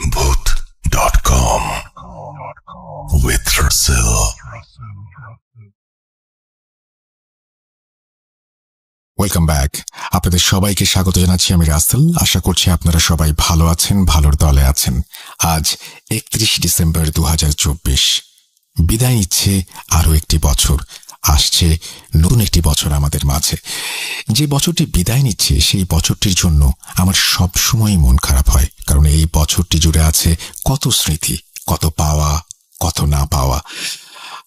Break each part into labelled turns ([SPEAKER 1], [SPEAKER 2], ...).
[SPEAKER 1] Booth.com with Russell.
[SPEAKER 2] Welcome back. আপনাদের সবাইকে স্বাগত জানাচ্ছি আমি রাসেল। আশা করছি আপনারা সবাই ভালো আছেন, ভালোর দলে আছেন। আজ 31 ডিসেম্বর 2024। বিদায় নিচ্ছে আরো একটি বছর, আসছে নতুন একটি বছর আমাদের মাঝে। যে বছরটি বিদায় নিচ্ছে সেই বছরটির জন্য আমার সব সময় মন খারাপ হয়, কারণ এই বছরটি জুড়ে আছে কত স্মৃতি, কত পাওয়া, কত না পাওয়া।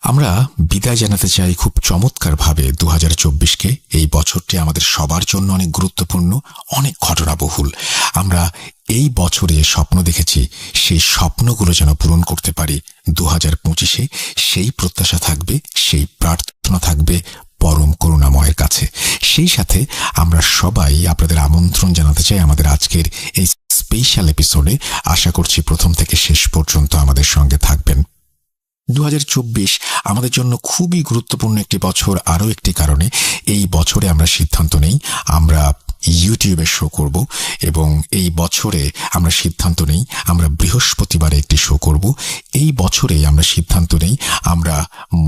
[SPEAKER 2] আমরা বিদায় জানাতে চাই খুব চমৎকার ভাবে 2024কে। এই বছরটি আমাদের সবার জন্য অনেক গুরুত্বপূর্ণ, অনেক ঘটনাবহুল। আমরা এই বছরে স্বপ্ন দেখেছি, সেই স্বপ্নগুলো যেন পূরণ করতে পারি 2025-এ। সেই প্রত্যাশা থাকবে, সেই প্রার্থনা থাকবে পরম করুণাময়ের কাছে। সেই সাথে আমরা সবাই আপনাদের আমন্ত্রণ জানাতে চাই আমাদের আজকের এই স্পেশাল এপিসোডে। আশা করছি প্রথম থেকে শেষ পর্যন্ত আমাদের সঙ্গে থাকবেন। 2024 আমাদের জন্য খুবই গুরুত্বপূর্ণ একটি বছর আরও একটি কারণে। এই বছরে আমরা সিদ্ধান্ত নেই আমরা ইউটিউবে শো করব, এবং এই বছরে আমরা সিদ্ধান্ত নেই আমরা বৃহস্পতিবারে একটি শো করব। এই বছরে আমরা সিদ্ধান্ত নেই আমরা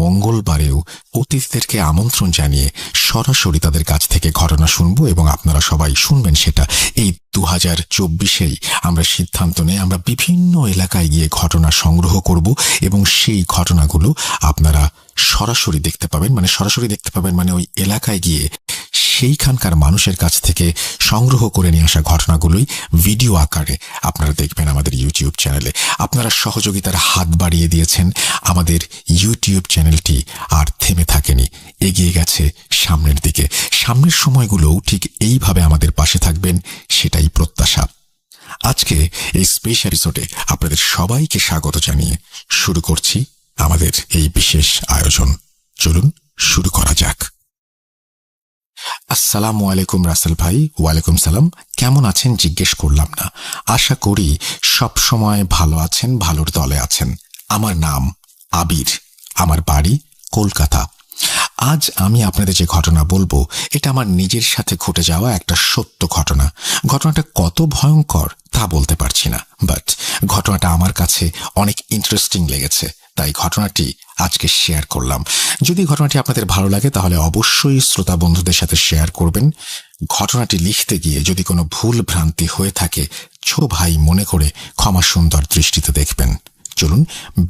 [SPEAKER 2] মঙ্গলবারেও অতিথিদেরকে আমন্ত্রণ জানিয়ে সরাসরি তাদের কাছ থেকে ঘটনা শুনবো, এবং আপনারা সবাই শুনবেন সেটা। এই 2024-এই আমরা সিদ্ধান্ত নেই আমরা বিভিন্ন এলাকায় গিয়ে ঘটনা সংগ্রহ করব, এবং সেই ঘটনাগুলো আপনারা সরাসরি দেখতে পাবেন। সরাসরি দেখতে পাবেন মানে ওই এলাকায় গিয়ে সেইখানকার মানুষের কাছ থেকে সংগ্রহ করে নিয়ে আসা ঘটনাগুলোই ভিডিও আকারে আপনারা দেখবেন আমাদের ইউটিউব চ্যানেলে। আপনারা সহযোগিতার হাত বাড়িয়ে দিয়েছেন, আমাদের ইউটিউব চ্যানেলটি আর থেমে থাকেনি, এগিয়ে গেছে সামনের দিকে। সামনের সময়গুলোও ঠিক এইভাবে আমাদের পাশে থাকবেন, সেটাই প্রত্যাশা। আজকে এই স্পেশাল এপিসোডে আপনাদের সবাইকে স্বাগত জানিয়ে শুরু করছি আমাদের এই বিশেষ আয়োজন। চলুন শুরু করা যাক। আসসালামু আলাইকুম রাসেল ভাই। ওয়ালাইকুম সালাম। কেমন আছেন জিজ্ঞেস করলাম না, আশা করি সব সময় ভালো আছেন, ভালোর দলে আছেন। আমার নাম আবির, আমার বাড়ি কলকাতা। আজ আমি আপনাদের যে ঘটনা বলবো এটা আমার নিজের সাথে ঘটে যাওয়া একটা সত্য ঘটনা। ঘটনাটা কত ভয়ঙ্কর তা বলতে পারছি না, বাট ঘটনাটা আমার কাছে অনেক ইন্টারেস্টিং লেগেছে, তাই ঘটনাটি আজকে শেয়ার করলাম। যদি ঘটনাটি আপনাদের ভালো লাগে তাহলে অবশ্যই শ্রোতা বন্ধুদের সাথে শেয়ার করবেন। ঘটনাটি লিখতে গিয়ে যদি কোনো ভুল ভ্রান্তি হয়ে থাকে ছোট ভাই মনে করে ক্ষমা সুন্দর দৃষ্টিতে দেখবেন। চলুন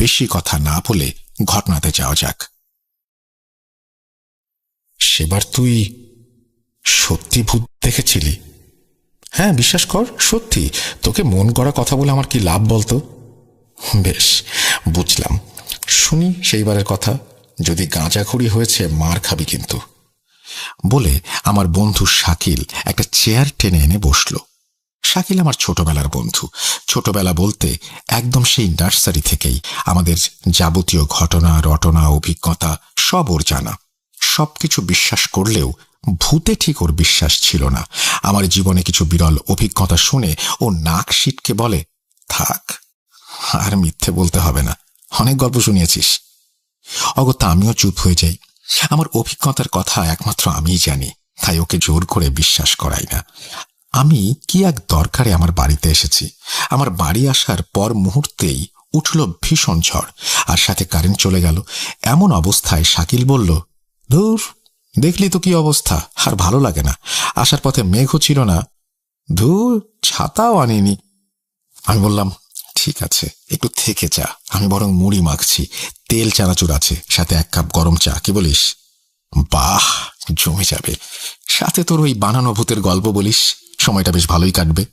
[SPEAKER 2] বেশি কথা না বলে ঘটনাতে যাওয়া যাক। সেবার তুই সত্যি ভূত দেখেছিলি? হ্যাঁ, বিশ্বাস কর, সত্যি। তোকে মন গড়া কথা বলে আমার কি লাভ বলতো? বেশ, বুঝলাম। শুনি সেইবারের কথা। যদি গাঁজাখড়ি হয়েছে মার খাবি কিন্তু। বলে আমার বন্ধু শাকিল একটা চেয়ার টেনে এনে বসল। শাকিল আমার ছোটবেলার বন্ধু। ছোটবেলা বলতে একদম সেই নার্সারি থেকেই আমাদের যাবতীয় ঘটনা রটনা অভিজ্ঞতা সব ওর জানা। সবকিছু বিশ্বাস করলেও ভূতে ঠিক ওর বিশ্বাস ছিল না। আমার জীবনে কিছু বিরল অভিজ্ঞতা শুনে ও নাক সিটকে বলে, থাক আর মিথ্যে বলতে হবে না, অনেক গল্প শুনিয়েছিস। অগত্যা আমিও চুপ হয়ে যাই। আমার অভিজ্ঞতার কথা একমাত্র আমিই জানি, তাই ওকে জোর করে বিশ্বাস করাই না। আমি কি এক দরকারে আমার বাড়িতে এসেছি। আমার বাড়ি আসার পর মুহূর্তেই উঠল ভীষণ ঝড়, আর সাথে কারেন্ট চলে গেল। এমন অবস্থায় শাকিল বলল, ধুর, দেখলি তো কি অবস্থা, আর ভালো লাগে না। আসার পথে মেঘও ছিল না, ধুর, ছাতাও আনিনি। আমি বললাম, ঠিক আছে, একটু থেকে যা, আমি বরং মুড়ি মাখছি, তেল চানাচুর আছে, সাথে 1 কাপ গরম চা, কি বলিস? বাহ, জমে যাবে। সাথে তোর ওই বানানো ভূতের গল্প বলিস, সময়টা বেশ ভালোই কাটবে।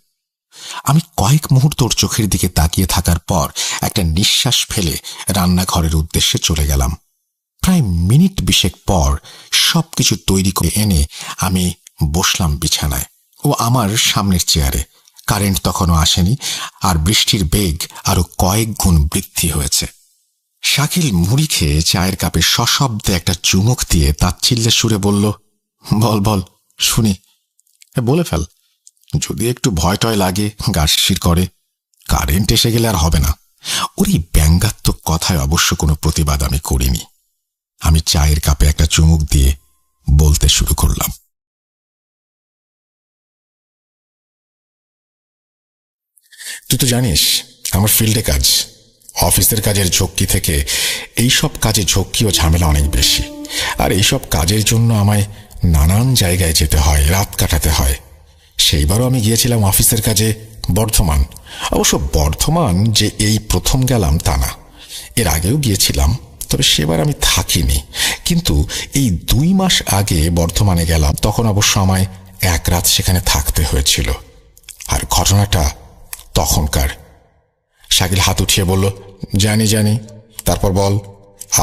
[SPEAKER 2] আমি কয়েক মুহূর্ত ওর চোখের দিকে তাকিয়ে থাকার পর একটা নিঃশ্বাস ফেলে রান্নাঘরের উদ্দেশ্যে চলে গেলাম। প্রায় মিনিট 20 পর সবকিছু তৈরি করে এনে আমি বসলাম বিছানায়, ও আমার সামনের চেয়ারে। কারেন্ট তখনও আসেনি, আর বৃষ্টির বেগ আরো কয়েক গুণ বৃদ্ধি হয়েছে। শাকিল মুড়ি খেয়ে চায়ের কাপে সশব্দে একটা চুমুক দিয়ে তাচ্ছিল্যের সুরে বলল, বল বল, শুনি। বলে ফেল, যদি একটু ভয় টয় লাগে, গা শিরশির করে। কারেন্ট এসে গেলে আর হবে না। ওর এই ব্যঙ্গাত্মক কথায় অবশ্য কোনো প্রতিবাদ আমি করিনি। আমি চায়ের কাপে একটা চুমুক দিয়ে বলতে শুরু করলাম, তুই তো জানিস আমার ফিল্ডে কাজ, অফিসের কাজের ঝক্কি থেকে এইসব কাজে ঝক্কি ও ঝামেলা অনেক বেশি। আর এইসব কাজের জন্য আমায় নানান জায়গায় যেতে হয়, রাত কাটাতে হয়। সেইবারও আমি গিয়েছিলাম অফিসের কাজে বর্ধমান। অবশ্য বর্ধমান যে এই প্রথম গেলাম তা না, এর আগেও গিয়েছিলাম, তবে সেবার আমি থাকিনি। কিন্তু এই 2 মাস আগে বর্ধমানে গেলাম, তখন অবশ্য আমায় এক রাত সেখানে থাকতে হয়েছিল। আর ঘটনাটা তখনকার। শাকিল হাত উঠিয়ে বলল, জানি জানি, তারপর বল,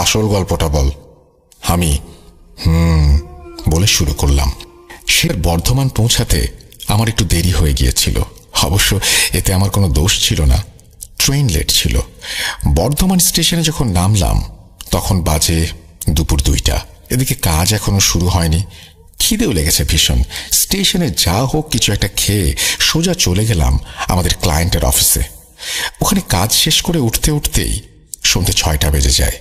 [SPEAKER 2] আসল গল্পটা বল। আমি বলে শুরু করলাম। সে বর্ধমান পৌঁছাতে আমার একটু দেরি হয়ে গিয়েছিল। অবশ্য এতে আমার কোনো দোষ ছিল না, ট্রেন লেট ছিল। বর্ধমান স্টেশনে যখন নামলাম তখন বাজে দুপুর 2টা। এদিকে কাজ এখনো শুরু হয়নি, খিদেও লেগেছে ভীষণ। স্টেশনে যা হোক কিছু একটা খেয়ে সোজা চলে গেলাম আমাদের ক্লায়েন্টের অফিসে। ওখানে কাজ শেষ করে উঠতে উঠতেই সন্ধ্যে 6টা বেজে যায়।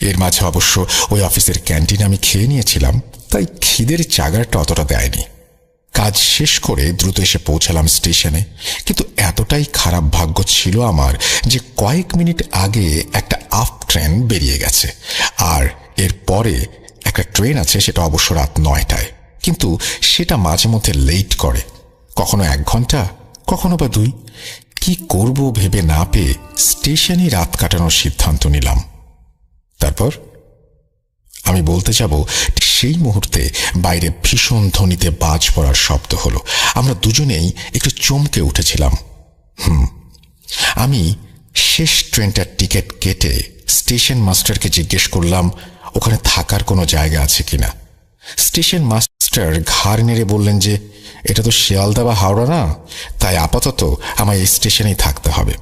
[SPEAKER 2] এর মাঝে অবশ্য ওই অফিসের ক্যান্টিনে আমি খেয়ে নিয়েছিলাম, তাই খিদের চাগারটা অতটা দেয়নি। কাজ শেষ করে দ্রুত এসে পৌঁছালাম স্টেশনে। কিন্তু এতটাই খারাপ ভাগ্য ছিল আমার যে কয়েক মিনিট আগে একটা আপ ট্রেন বেরিয়ে গেছে, আর এর পরে একটা ট্রেন আছে, সেটা অবশ্য রাত 9টায়। কিন্তু সেটা মাঝে মধ্যে লেট করে, কখনো 1 ঘন্টা, কখনো বা 2। কি করব ভেবে না পেয়ে স্টেশনে রাত কাটানোর সিদ্ধান্ত নিলাম। তারপর আমি বলতে যাব, সেই মুহূর্তে বাইরে ভীষণ ধ্বনিতে বাজ পড়ার শব্দ হলো। আমরা দুজনেই একটু চমকে উঠেছিলাম। আমি শেষ ট্রেনটার টিকিট কেটে স্টেশন মাস্টারকে জিজ্ঞেস করলাম ওখানে থাকার কোনো জায়গা আছে কিনা। স্টেশন মাস্টার ঘাড় নেড়ে বললেন যে এটা তো শিয়ালদা বা হাওড়া না, তাই আপাতত আমায় এই স্টেশনেই থাকতে হবে।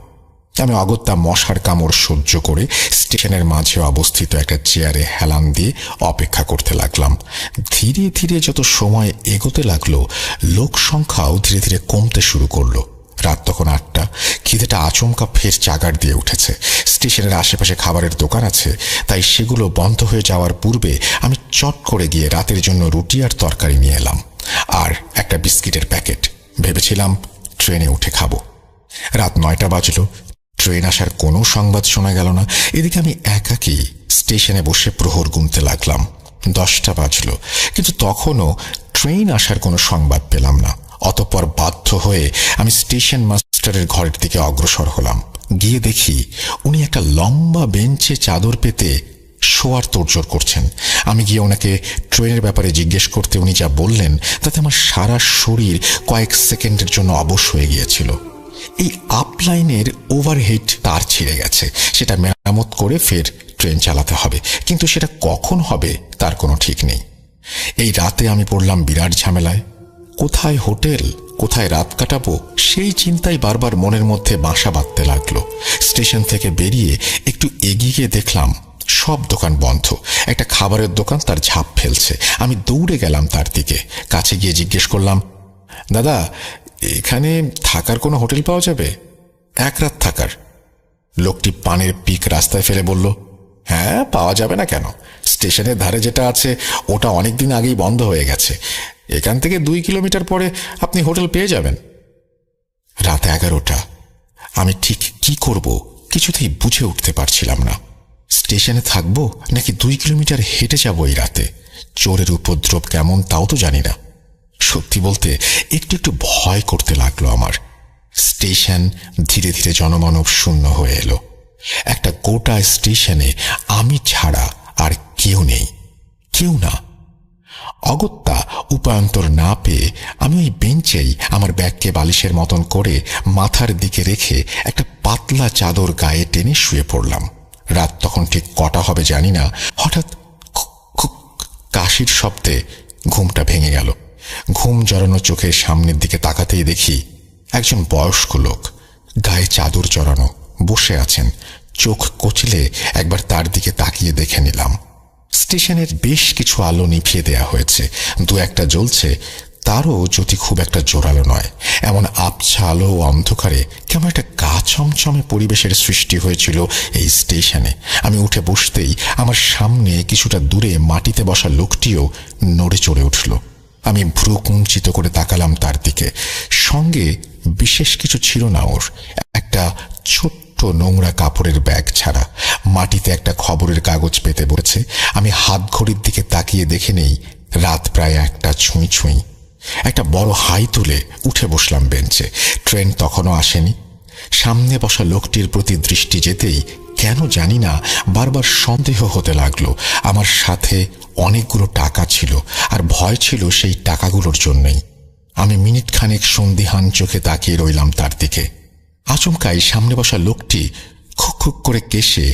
[SPEAKER 2] আমি অগত্যা মশার কামড় সহ্য করে স্টেশনের মাঝে অবস্থিত একটা চেয়ারে হেলান দিয়ে অপেক্ষা করতে লাগলাম। ধীরে ধীরে যত সময় এগোতে লাগলো, লোক সংখ্যাও ধীরে ধীরে কমতে শুরু করলো। রাত তখন 8টা। খিদেটা আচমকা ফের চাগার দিয়ে উঠেছে। স্টেশনের আশেপাশে খাবারের দোকান আছে, তাই সেগুলো বন্ধ হয়ে যাওয়ার পূর্বে আমি চট করে গিয়ে রাতের জন্য রুটি আর তরকারি নিয়ে এলাম, আর একটা বিস্কিটের প্যাকেট। ভেবেছিলাম ট্রেনে উঠে খাবো। রাত 9টা বাজলো। ট্রেন আসার কোনো সংবাদ শোনা গেল না। এদিকে আমি একাকী স্টেশনে বসে প্রহর গুনতে লাগলাম। 10টা বাজলো, কিন্তু তখনও ট্রেন আসার কোনো সংবাদ পেলাম না। অতঃপর বাধ্য হয়ে আমি স্টেশন মাস্টারের ঘরের দিকে অগ্রসর হলাম। গিয়ে দেখি উনি একটা লম্বা বেঞ্চে চাদর পেতে শোয়ার তোড়জোড় করছেন। আমি গিয়ে ওনাকে ট্রেনের ব্যাপারে জিজ্ঞেস করতে উনি যা বললেন তাতে আমার সারা শরীর কয়েক সেকেন্ডের জন্য অবশ হয়ে গিয়েছিল। এই আপলাইনের ওভারহেড তার ছিঁড়ে গেছে, সেটা মেরামত করে ফের ট্রেন চালাতে হবে, কিন্তু সেটা কখন হবে তার কোনো ঠিক নেই। এই রাতে আমি পড়লাম বিরাট ঝামেলায়। কোথায় হোটেল, কোথায় রাত কাটাবো, সেই চিন্তাই বারবার মনের মধ্যে বাসা বাঁধতে লাগলো। স্টেশন থেকে বেরিয়ে একটু এগিয়ে গিয়ে দেখলাম সব দোকান বন্ধ। একটা খাবারের দোকান তার ঝাঁপ ফেলছে। আমি দৌড়ে গেলাম তার দিকে। কাছে গিয়ে জিজ্ঞেস করলাম, দাদা এখানে থাকার কোনো হোটেল পাওয়া যাবে? 1 রাত থাকার। লোকটি পানের পিক রাস্তায় ফেলে বলল, হ্যাঁ পাওয়া যাবে না কেন, স্টেশনের ধারে যেটা আছে ওটা অনেকদিন আগেই বন্ধ হয়ে গেছে। এখান থেকে 2 কিলোমিটার পরে আপনি হোটেল পেয়ে যাবেন। রাত 11টা। আমি ঠিক কি করব কিছুতেই বুঝে উঠতে পারছিলাম না। স্টেশনে থাকবো নাকি 2 কিলোমিটার হেঁটে যাব এই রাতে? চোরের উপদ্রব কেমন তাও তো জানি না। সত্যি বলতে একটু একটু ভয় করতে লাগলো আমার। স্টেশন ধীরে ধীরে জনমানব শূন্য হয়ে এলো। একটা গোটা স্টেশনে আমি ছাড়া আর কেউ নেই, কেউ না। অগত্যা উপায়ন্তর না পেয়ে আমি ওই বেঞ্চেই আমার ব্যাগকে বালিশের মতন করে মাথার দিকে রেখে একটা পাতলা চাদর গায়ে টেনে শুয়ে পড়লাম। রাত তখন ঠিক কটা হবে জানি না, হঠাৎ কাশির শব্দে ঘুমটা ভেঙে গেল। ঘুম জড়ানো চোখের সামনের দিকে তাকাতেই দেখি একজন বয়স্ক লোক, গায়ে চাদর জড়ানো, বসে আছেন। চোখ কচলে একবার তার দিকে তাকিয়ে দেখে নিলাম। স্টেশনের বেশ কিছু আলো নিভিয়ে দেয়া হয়েছে, 2-1টা জ্বলছে, তারও জ্যোতি খুব একটা জোরালো নয়। এমন আবছা আলো ও অন্ধকারে কেমন একটা গা ছমছমে পরিবেশের সৃষ্টি হয়েছিল এই স্টেশনে। আমি উঠে বসতেই আমার সামনে কিছুটা দূরে মাটিতে বসা লোকটিও নড়ে চড়ে উঠল। আমি ভ্রু কুঞ্চিত করে তাকালাম তার দিকে। সঙ্গে বিশেষ কিছু ছিল না ওর। একটা একটা ছোট্ট নোংরা কাপড়ের ব্যাগ ছাড়া মাটিতে একটা খবরের কাগজ পেতে বলেছে। আমি হাত ঘড়ির দিকে তাকিয়ে দেখে নেই রাত প্রায় 1টা ছুঁই ছুঁই। একটা বড় হাই তুলে উঠে বসলাম বেঞ্চে। ট্রেন তখনও আসেনি। সামনে বসা লোকটির প্রতি দৃষ্টি যেতেই কেন জানি না বারবার সন্দেহ হতে লাগলো। আমার সাথে অনেকগুলো টাকা ছিল, আর ভয় ছিল সেই টাকাগুলোর জন্যই। আমি মিনিট খানেক সন্দিহান চোখে তাকিয়ে রইলাম তার দিকে। আচমকাই সামনে বসা লোকটি খুক খুক করে কেশে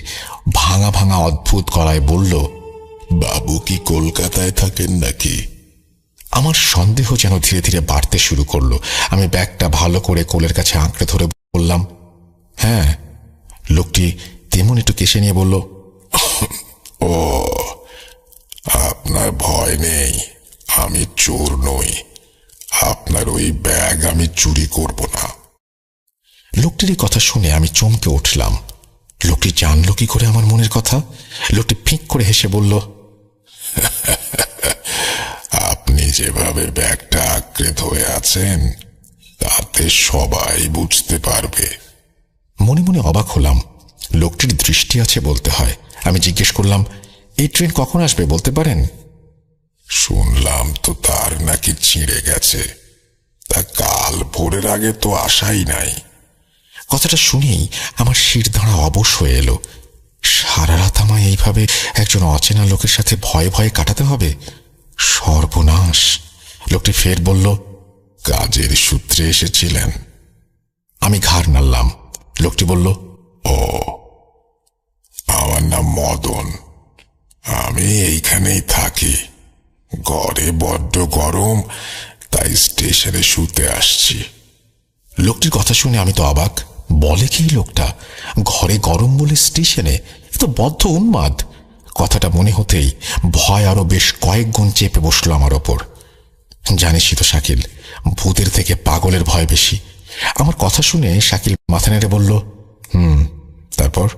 [SPEAKER 2] ভাঙা ভাঙা অদ্ভুত গলায় বলল,
[SPEAKER 1] বাবু কি কলকাতায় থাকেন নাকি?
[SPEAKER 2] আমার সন্দেহ যেন ধীরে ধীরে বাড়তে শুরু করলো। আমি ব্যাগটা ভালো করে কোলের কাছে আঁকড়ে ধরে বললাম, হ্যাঁ। লোকটি তেমন একটু কেশে নিয়ে বলল,
[SPEAKER 1] ও, আপনার ভয় নেই, আমি চোর নই। আপনার ওই ব্যাগ আমি চুরি করব না।
[SPEAKER 2] লোকটির এই কথা শুনে আমি চমকে উঠলাম। লোকটি জানলো কি করে আমার মনের কথা? লোকটি ফিক করে হেসে বলল,
[SPEAKER 1] আপনি যেভাবে ব্যাগটা আঁকড়ে ধরে আছেন তাতে সবাই বুঝতে পারবে।
[SPEAKER 2] মনে মনে অবাক হলাম। লোকটির দৃষ্টি আছে বলতে হয়। আমি জিজ্ঞেস করলাম, এই ট্রেন কখন আসবে বলতে পারেন?
[SPEAKER 1] শুনলাম তো তার নাকি ছিঁড়ে গেছে, তা কাল ভোরের আগে তো আশাই নাই।
[SPEAKER 2] কথাটা শুনেই আমার শিরদাঁড়া অবশ হয়ে এলো। সারা রাত আমায় এইভাবে একজন অচেনা লোকের সাথে ভয়ে ভয়ে কাটাতে হবে? সর্বনাশ! লোকটি ফের বলল,
[SPEAKER 1] কাজের সূত্রে এসেছিলেন?
[SPEAKER 2] আমি ঘাড় নাড়লাম। লোকটি বলল,
[SPEAKER 1] ও, আমার নাম মদন, আমি এইখানেই থাকি। ঘরে বড্ড গরম, তাই স্টেশনে শুতে আসছি।
[SPEAKER 2] লোকটির কথা শুনে আমি তো অবাক। বলে কি লোকটা? ঘরে গরম বলে স্টেশনে? এ তো বদ্ধ উন্মাদ। কথাটা মনে হতেই ভয় আরো বেশ কয়েক গুণ চেপে বসলো আমার ওপর। জানিসই তো শাকিল, ভূতের থেকে পাগলের ভয় বেশি। আমার কথা শুনে শাকিল মাথা নেড়ে বলল, তারপর?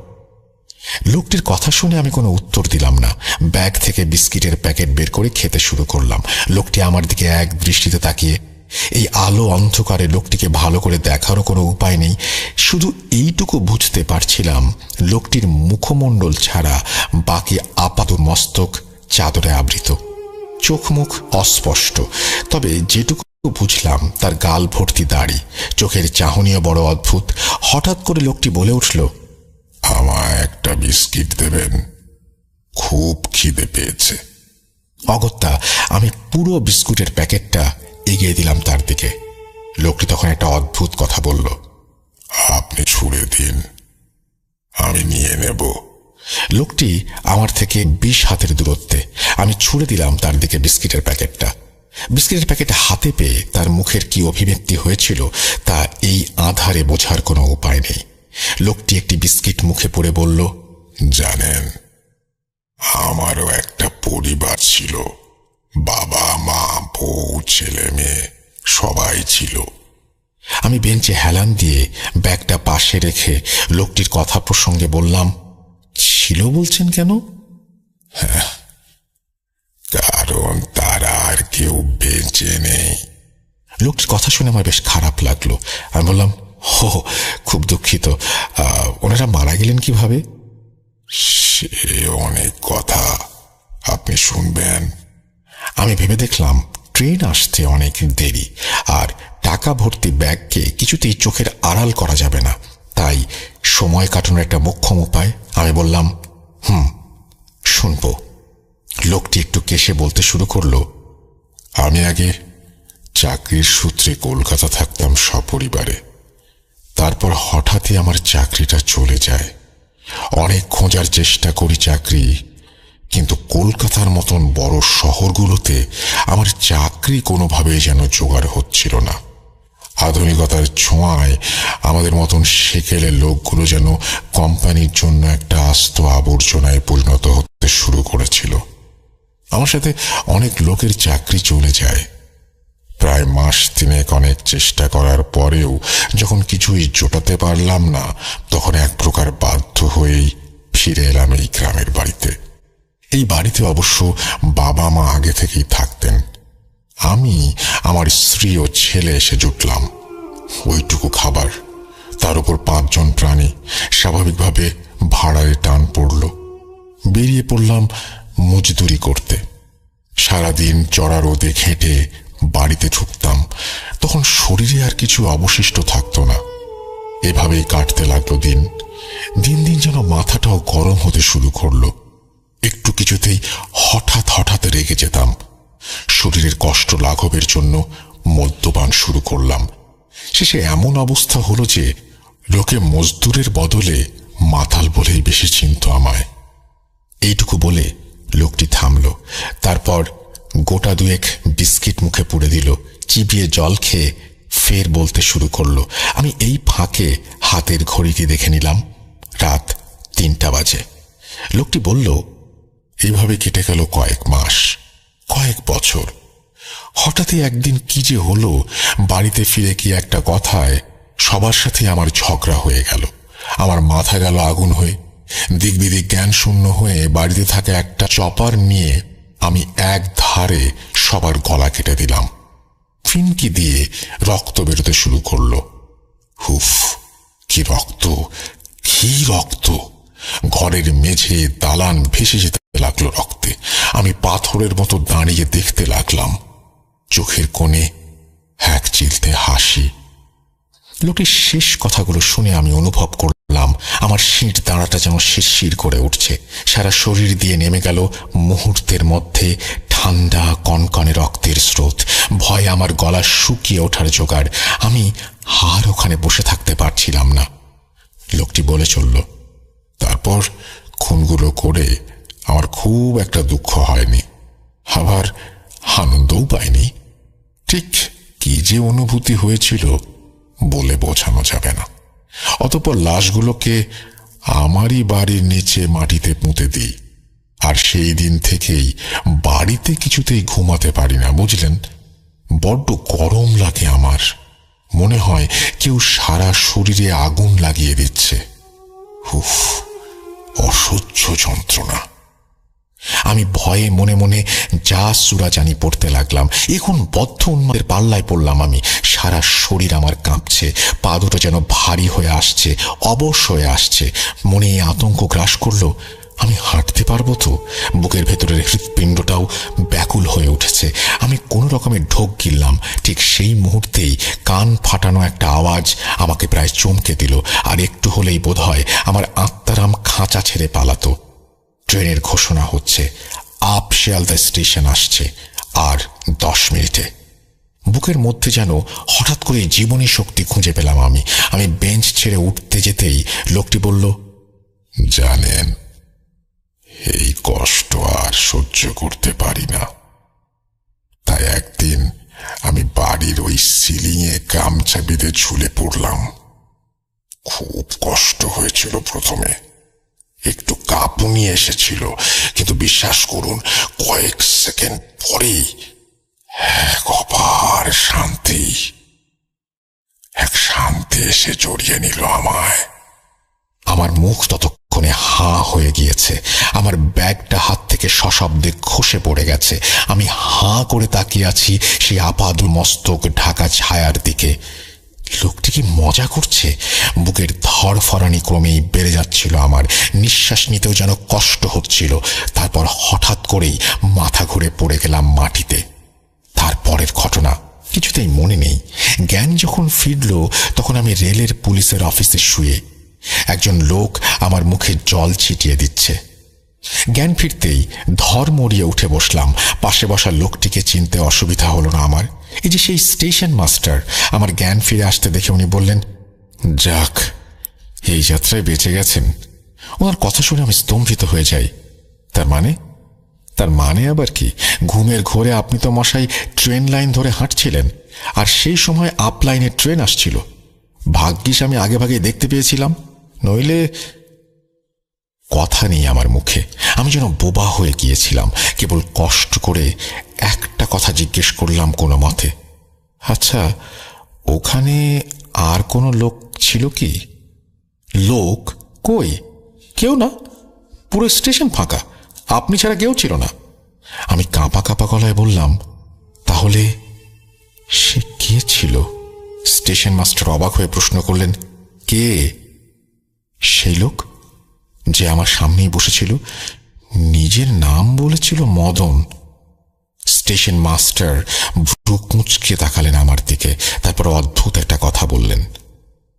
[SPEAKER 2] লোকটির কথা শুনে আমি কোনো উত্তর দিলাম না। ব্যাগ থেকে বিস্কিটের প্যাকেট বের করে খেতে শুরু করলাম। লোকটি আমার দিকে এক দৃষ্টিতে তাকিয়ে। এই আলো অন্ধকারে লোকটিকে ভালো করে দেখারও কোনো উপায় নেই। শুধু এইটুকু বুঝতে পারছিলাম, লোকটির মুখমণ্ডল ছাড়া বাকি আপাত মস্তক চাদরে আবৃত। চোখ মুখ অস্পষ্ট, তবে যেটুকু বুঝলাম তার গাল ভর্তি দাড়ি, চোখের চাহনিও বড় অদ্ভুত। হঠাৎ করে লোকটি বলে উঠল,
[SPEAKER 1] আমায় একটা বিস্কিট দেবেন, খুব খিদে পেয়েছে।
[SPEAKER 2] অগত্যা আমি পুরো বিস্কুটের প্যাকেটটা এগিয়ে দিলাম তার দিকে। লোকটি তখন একটা অদ্ভুত কথা বলল,
[SPEAKER 1] আপনি ছুঁড়ে দিন, আমি নিয়ে নেব।
[SPEAKER 2] লোকটি আমার থেকে 20 হাতের দূরত্বে। আমি ছুঁড়ে দিলাম তার দিকে বিস্কিটের প্যাকেটটা। বিস্কিটের প্যাকেট হাতে পেয়ে তার মুখের কি অভিব্যক্তি হয়েছিল তা এই আঁধারে বোঝার কোনো উপায় নেই। লোকটি একটি বিস্কিট মুখে পুরে বলল,
[SPEAKER 1] জানেন, আমারও একটা পরিবার ছিল, বাবা মা বউ ছেলে মেয়ে সবাই ছিল।
[SPEAKER 2] আমি বেঞ্চে হেলান দিয়ে ব্যাগটা পাশে রেখে লোকটির কথা প্রসঙ্গে বললাম, ছিল বলছেন কেন?
[SPEAKER 1] কারণ তারা আর কেউ বেঁচে নেই।
[SPEAKER 2] লোকটির কথা শুনে আমার বেশ খারাপ লাগলো। আমি বললাম, হো, খুব দুঃখিত, ওনারা মারা গেলেন কিভাবে?
[SPEAKER 1] সে অনেক কথা, আপনি শুনবেন?
[SPEAKER 2] আমি ভেবে দেখলাম ট্রেন আসতে অনেক দেরি, আর টাকা ভর্তি ব্যাগকে কিছুতেই চোখের আড়াল করা যাবে না। তাই সময় কাটানোর একটা মোক্ষম উপায়। আমি বললাম, শুনব। লোকটি একটু কেশে বলতে শুরু করলো,
[SPEAKER 1] আমি আগে চাকরির সূত্রে কলকাতা থাকতাম সপরিবারে। তারপর হঠাৎই আমার চাকরিটা চলে যায়। অনেক খোঁজার চেষ্টা করি চাকরি, কিন্তু কলকাতার মতন বড় শহরগুলোতে আমার চাকরি কোনোভাবেই যেন জোগাড় হচ্ছিল না। আধুনিকতার ছোঁয়ায় আমাদের মতন সেকেলে লোকগুলো যেন কোম্পানির জন্য একটা আস্ত আবর্জনায় পরিণত হতে শুরু করেছিল। আমার সাথে অনেক লোকের চাকরি চলে যায়। প্রায় মাস তিনেক অনেক চেষ্টা করার পরেও যখন কিছুই জোটাতে পারলাম না, তখন এক প্রকার বাধ্য হয়েই ফিরে এলাম এই গ্রামের বাড়িতে। এই বাড়িতে অবশ্য বাবা মা আগে থেকেই থাকতেন। আমি, আমার স্ত্রী ও ছেলে এসে জুটলাম। ওইটুকু খাবার, তার উপর 5 পাঁচজন প্রাণী, স্বাভাবিকভাবে ভাড়ায় টান পড়ল। বেরিয়ে পড়লাম মজদুরি করতে। সারাদিন চড়া রোদে খেটে বাড়িতে ঢুকতাম, তখন শরীরে আর কিছু অবশিষ্ট থাকতো না। এভাবেই কাটতে লাগলো দিন। দিন দিন যেন মাথাটাও গরম হতে শুরু করলো। একটু কিছুতেই হঠাৎ হঠাৎ রেগে যেতাম। শরীরের কষ্ট লাঘবের জন্য মদ্যপান শুরু করলাম। শেষে এমন অবস্থা হলো যে লোকে মজদুরের বদলে মাতাল বলেই বেশি চিনত আমায়।
[SPEAKER 2] এইটুকু বলে লোকটি থামল। তারপর গোটা দুয়েক বিস্কিট মুখে পুড়ে দিল। চিবিয়ে জল খেয়ে ফের বলতে শুরু করলো। আমি এই ফাঁকে হাতের ঘড়িটি দেখে নিলাম। রাত 3টা বাজে। লোকটি বলল,
[SPEAKER 1] এইভাবে কেটে গেল কয়েক মাস, কয়েক বছর। হঠাৎই একদিন কি যে হলো, বাড়িতে ফিরে কি একটা কথায় সবার সাথে আমার ঝগড়া হয়ে গেল। আমার মাথা গেল আগুন হয়ে। দিক বিদিক জ্ঞান শূন্য হয়ে বাড়িতে থাকা একটা চপার নিয়ে আমি এক ধারে সবার গলা কেটে দিলাম। ফিনকি দিয়ে রক্ত বেরোতে শুরু করলো। হুফ, কি রক্ত, কি রক্ত! ঘরের মেঝে, দালান ভেসে যেতে লাগলো রক্তে। আমি পাথরের মতো দাঁড়িয়ে দেখতে লাগলাম। চোখের কোণে এক চিলতে হাসি।
[SPEAKER 2] লোকটির শেষ কথাগুলো শুনে আমি অনুভব করলাম আমার শির দাঁড়াটা যেন শিরশির করে উঠছে। সারা শরীর দিয়ে নেমে গেল মুহূর্তের মধ্যে ঠান্ডা কনকনে রক্তের স্রোত। ভয়ে আমার গলা শুকিয়ে ওঠার জোগাড়। আমি আর ওখানে বসে থাকতে পারছিলাম না। লোকটি বলে চলল,
[SPEAKER 1] তারপর খুনগুলো করে আমার খুব একটা দুঃখ হয়নি, আবার আনন্দও পাইনি। ঠিক কি যে অনুভূতি হয়েছিল বলে বোঝানো যাবে না। অতঃপর লাশগুলোকে আমারই বাড়ির নিচে মাটিতে পুঁতে দিই। আর সেই দিন থেকেই বাড়িতে কিছুতেই ঘুমাতে পারি না, বুঝলেন? বড্ড গরম লাগে আমার। মনে হয় কেউ সারা শরীরে আগুন লাগিয়ে দিচ্ছে। উফ, অসহ্য যন্ত্রণা।
[SPEAKER 2] আমি ভয়ে মনে মনে যা সূরা জানি পড়তে লাগলাম। এখন বদ্ধ উন্মাদের পাল্লায় পড়লাম আমি। সারা শরীর আমার কাঁপছে, পা দুটো যেন ভারী হয়ে আসছে, অবশ হয়ে আসছে। মনে এই আতঙ্ক গ্রাস করলো, আমি হাঁটতে পারবো তো? বুকের ভেতরের হৃৎপিণ্ডটাও ব্যাকুল হয়ে উঠেছে। আমি কোনো রকমের ঢোক গিললাম। ঠিক সেই মুহূর্তেই কান ফাটানো একটা আওয়াজ আমাকে প্রায় চমকে দিল। আর একটু হলেই বোধহয় আমার আত্মারাম খাঁচা ছেড়ে পালাতো। ট্রেনের ঘোষণা হচ্ছে, আপ শিয়ালদা স্টেশন আসছে আর 10 মিনিটে। বুকের মধ্যে যেন হঠাৎ করে জীবনী শক্তি খুঁজে পেলাম আমি। আমি বেঞ্চ ছেড়ে উঠতে যেতেই লোকটি বলল,
[SPEAKER 1] জানেন, এই কষ্ট আর সহ্য করতে পারি না। তাই একদিন আমি বাড়ির ওই সিলিংয়ে গামছা বেঁধে ঝুলে পড়লাম। খুব কষ্ট হয়েছিল প্রথমে, একটু কাঁপুনি এসেছিল, কিন্তু বিশ্বাস করুন কয়েক সেকেন্ড পরেই এক অপার শান্তি, এক শান্তি এসে জড়িয়ে নিল আমায়।
[SPEAKER 2] আমার মুখ ততক্ষণে হাঁ হয়ে গিয়েছে। আমার ব্যাগটা হাত থেকে সশব্দে খসে পড়ে গেছে। আমি হাঁ করে তাকিয়ে আছি সেই আপাদ মস্তক ঢাকা ছায়ার দিকে। লোকটি কি মজা করছে? বুকের ধড়ফড়ানি ক্রমেই বেড়ে যাচ্ছিল আমার। নিঃশ্বাস নিতেও যেন কষ্ট হচ্ছিল। তারপর হঠাৎ করেই মাথা ঘুরে পড়ে গেলাম মাটিতে। তারপরের ঘটনা কিছুতেই মনে নেই। জ্ঞান যখন ফিরল তখন আমি রেলের পুলিশের অফিসে শুয়ে। একজন লোক আমার মুখে জল ছিটিয়ে দিচ্ছে। জ্ঞান ফিরতেই ধর মরিয়ে উঠে বসলাম। পাশে বসা লোকটিকে চিনতে অসুবিধা হলো না আমার। এই যে সেই স্টেশন মাস্টার। আমার জ্ঞান ফিরে আসতে দেখে উনি বললেন, যাক, এই যাত্রায় বেঁচে গেছেন। ওনার কথা শুনে আমি স্তম্ভিত হয়ে যাই। তার মানে আবার কি? ঘুমের ঘোরে আপনি তো মশাই ট্রেন লাইন ধরে হাঁটছিলেন, আর সেই সময় আপ লাইনে ট্রেন আসছিল। ভাগ্যিস আমি আগে ভাগে দেখতে পেয়েছিলাম, নইলে। কথা নেই আমার মুখে। আমি যেন বোবা হয়ে গিয়েছিলাম। কেবল কষ্ট করে একটা কথা জিজ্ঞেস করলাম কোনো মতে, আচ্ছা, ওখানে আর কোনো লোক ছিল কি? লোক কই? কেউ না, পুরো স্টেশন ফাঁকা, আপনি ছাড়া কেউ ছিল না। আমি কাঁপা কাঁপা গলায় বললাম, তাহলে সে কে ছিল? স্টেশন মাস্টার অবাক হয়ে প্রশ্ন করলেন, কে? সেই লোক যে আমার সামনেই বসেছিল, নিজের নাম বলেছিল মদন। স্টেশন মাস্টার ভ্রু কুঁচকে তাকালেন আমার দিকে, তারপর অদ্ভুত একটা কথা বললেন।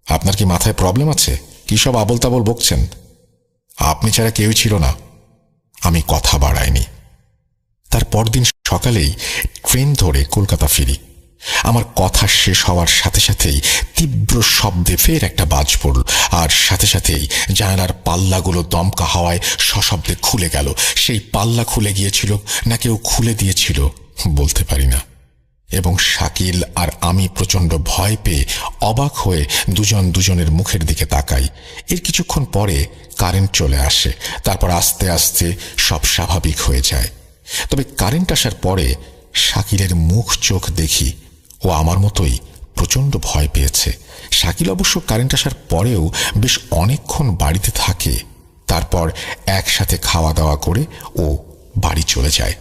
[SPEAKER 2] আপনার কি মাথায় প্রবলেম আছে? কি সব আবল তাবল বকছেন? আপনি ছাড়া কেউই ছিল না। আমি কথা বাড়াইনি। তার পরদিন সকালেই ট্রেন ধরে কলকাতা ফিরি। আমার কথা শেষ হওয়ার সাথে সাথেই তীব্র শব্দে ফের একটা বাজ পড়ল, আর সাথে সাথেই জানালার পাল্লাগুলো দমকা হাওয়ায় সশব্দে খুলে গেল। সেই পাল্লা খুলে গিয়েছিল না কেউ খুলে দিয়েছিল বলতে পারি না। এবং শাকিল আর আমি প্রচণ্ড ভয় পেয়ে অবাক হয়ে দুজন দুজনের মুখের দিকে তাকাই। এর কিছুক্ষণ পরে কারেন্ট চলে আসে, তারপর আস্তে আস্তে সব স্বাভাবিক হয়ে যায়। তবে কারেন্ট আসার পরে শাকিলের মুখ চোখ দেখি ও আমার মতোই প্রচণ্ড ভয় পেয়েছে। শাকিল অবশ্য কারেন্ট আসার পরেও বেশ অনেকক্ষণ বাড়িতে থাকে, তারপর একসাথে খাওয়া দাওয়া করে ও বাড়ি চলে যায়।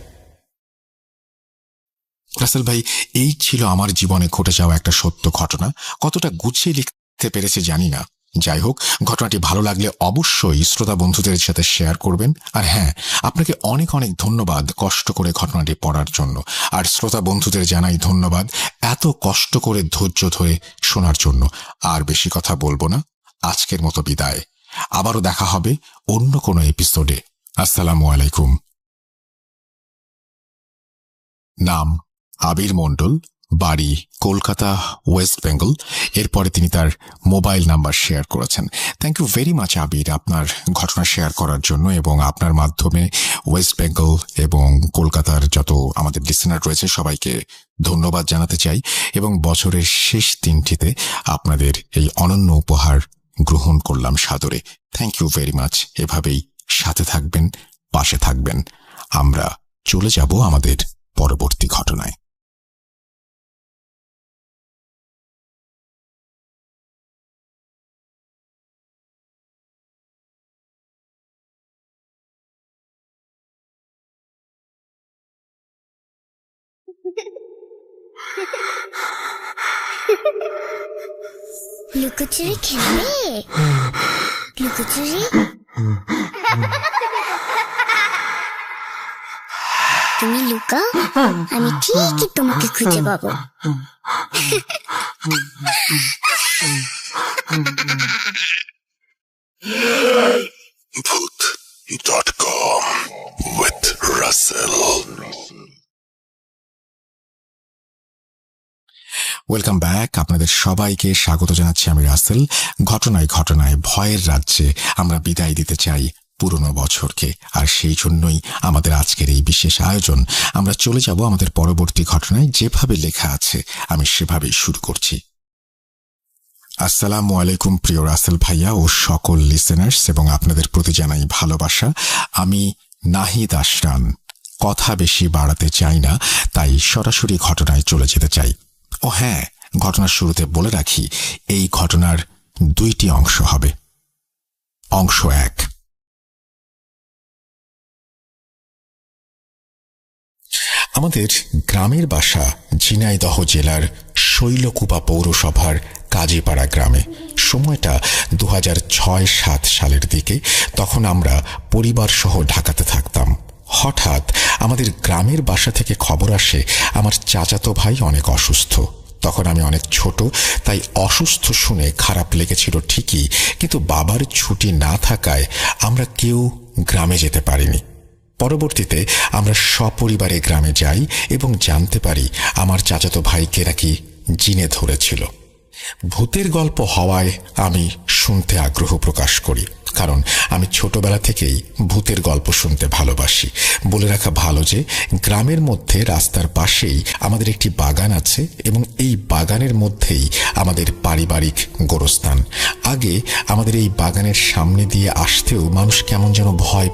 [SPEAKER 2] রাসেল ভাই, এই ছিল আমার জীবনে ঘটে যাওয়া একটা সত্য ঘটনা। কতটা গুছিয়ে লিখতে পেরেছি জানি না। যাই হোক, ঘটনাটি ভালো লাগলে অবশ্যই শ্রোতা বন্ধুদের সাথে শেয়ার করবেন। আর হ্যাঁ, আপনাকে অনেক অনেক ধন্যবাদ কষ্ট করে ঘটনাটি পড়ার জন্য। আর শ্রোতা বন্ধুদের জানাই ধন্যবাদ এত কষ্ট করে ধৈর্য ধরে শোনার জন্য। আর বেশি কথা বলবো না, আজকের মতো বিদায়। আবারও দেখা হবে অন্য কোনো এপিসোডে। আসসালামু আলাইকুম। নাম আবির মণ্ডল, বাড়ি কলকাতা, ওয়েস্ট বেঙ্গল। এরপরে তিনি তার মোবাইল নাম্বার শেয়ার করেছেন। থ্যাংক ইউ ভেরি মাচ আবির, আপনার ঘটনা শেয়ার করার জন্য। এবং আপনার মাধ্যমে ওয়েস্ট বেঙ্গল এবং কলকাতার যত আমাদের লিসেনার রয়েছে সবাইকে ধন্যবাদ জানাতে চাই। এবং বছরের শেষ দিনটিতে আপনাদের এই অনন্য উপহার গ্রহণ করলাম সাদরে। Thank you very much. এভাবেই সাথে থাকবেন, পাশে থাকবেন। আমরা চলে যাব আমাদের পরবর্তী ঘটনায়।
[SPEAKER 3] লুকোচুরি খেলবে? লুকোচুরি তুমি লুকাও, আমি ঠিকই তোমাকে খুঁজে পাবো।
[SPEAKER 1] Bhoot.com with Russell.
[SPEAKER 2] Welcome back. আপনাদের সবাইকে স্বাগত জানাচ্ছি আমি রাসেল। ঘটনায় ঘটনায় ভয়ের রাজ্যে আমরা বিদায় দিতে চাই পুরনো বছরকে। আর সেই জন্যই আমাদের আজকের এই বিশেষ আয়োজন। আমরা চলে যাব আমাদের পরবর্তী ঘটনায়। যেভাবে লেখা আছে আমি সেভাবেই শুরু করছি। আসসালামু আলাইকুম প্রিয় রাসেল ভাইয়া ও সকল লিসেনার্স, এবং আপনাদের প্রতি জানাই ভালোবাসা। আমি নাহিদ আশরান। কথা বেশি বাড়াতে চাই না, তাই সরাসরি ঘটনায় চলে যেতে চাই। ও হ্যাঁ, ঘটনার শুরুতে বলে রাখি, এই ঘটনার দুইটি অংশ হবে। অংশ এক। আমাদের গ্রামের বাসা ঝিনাইদহ জেলার শৈলকুপা পৌরসভার কাজীপাড়া গ্রামে। সময়টা 2006-07 সালের দিকে। তখন আমরা পরিবার সহ ঢাকাতে থাকতাম। হঠাৎ আমাদের গ্রামের বাসা থেকে খবর আসে আমার চাচাতো ভাই অনেক অসুস্থ। তখন আমি অনেক ছোট, তাই অসুস্থ শুনে খারাপ লেগেছিল ঠিকই, কিন্তু বাবার ছুটি না থাকায় আমরা কেউ গ্রামে যেতে পারিনি। পরবর্তীতে আমরা সপরিবারে গ্রামে যাই এবং জানতে পারি আমার চাচাতো ভাইকে নাকি জিনে ধরেছিল। ভূতের গল্প হওয়ায় আমি শুনতে আগ্রহ প্রকাশ করি, কারণ আমি ছোটবেলা থেকেই ভূতের গল্প শুনতে ভালোবাসি। বলে রাখা ভালো যে গ্রামের মধ্যে রাস্তার পাশেই আমাদের একটি বাগান আছে, এবং এই বাগানের মধ্যেই আমাদের পারিবারিক গোরস্থান। আগে আমাদের এই বাগানের সামনে দিয়ে আসতেও মানুষ কেমন যেন ভয়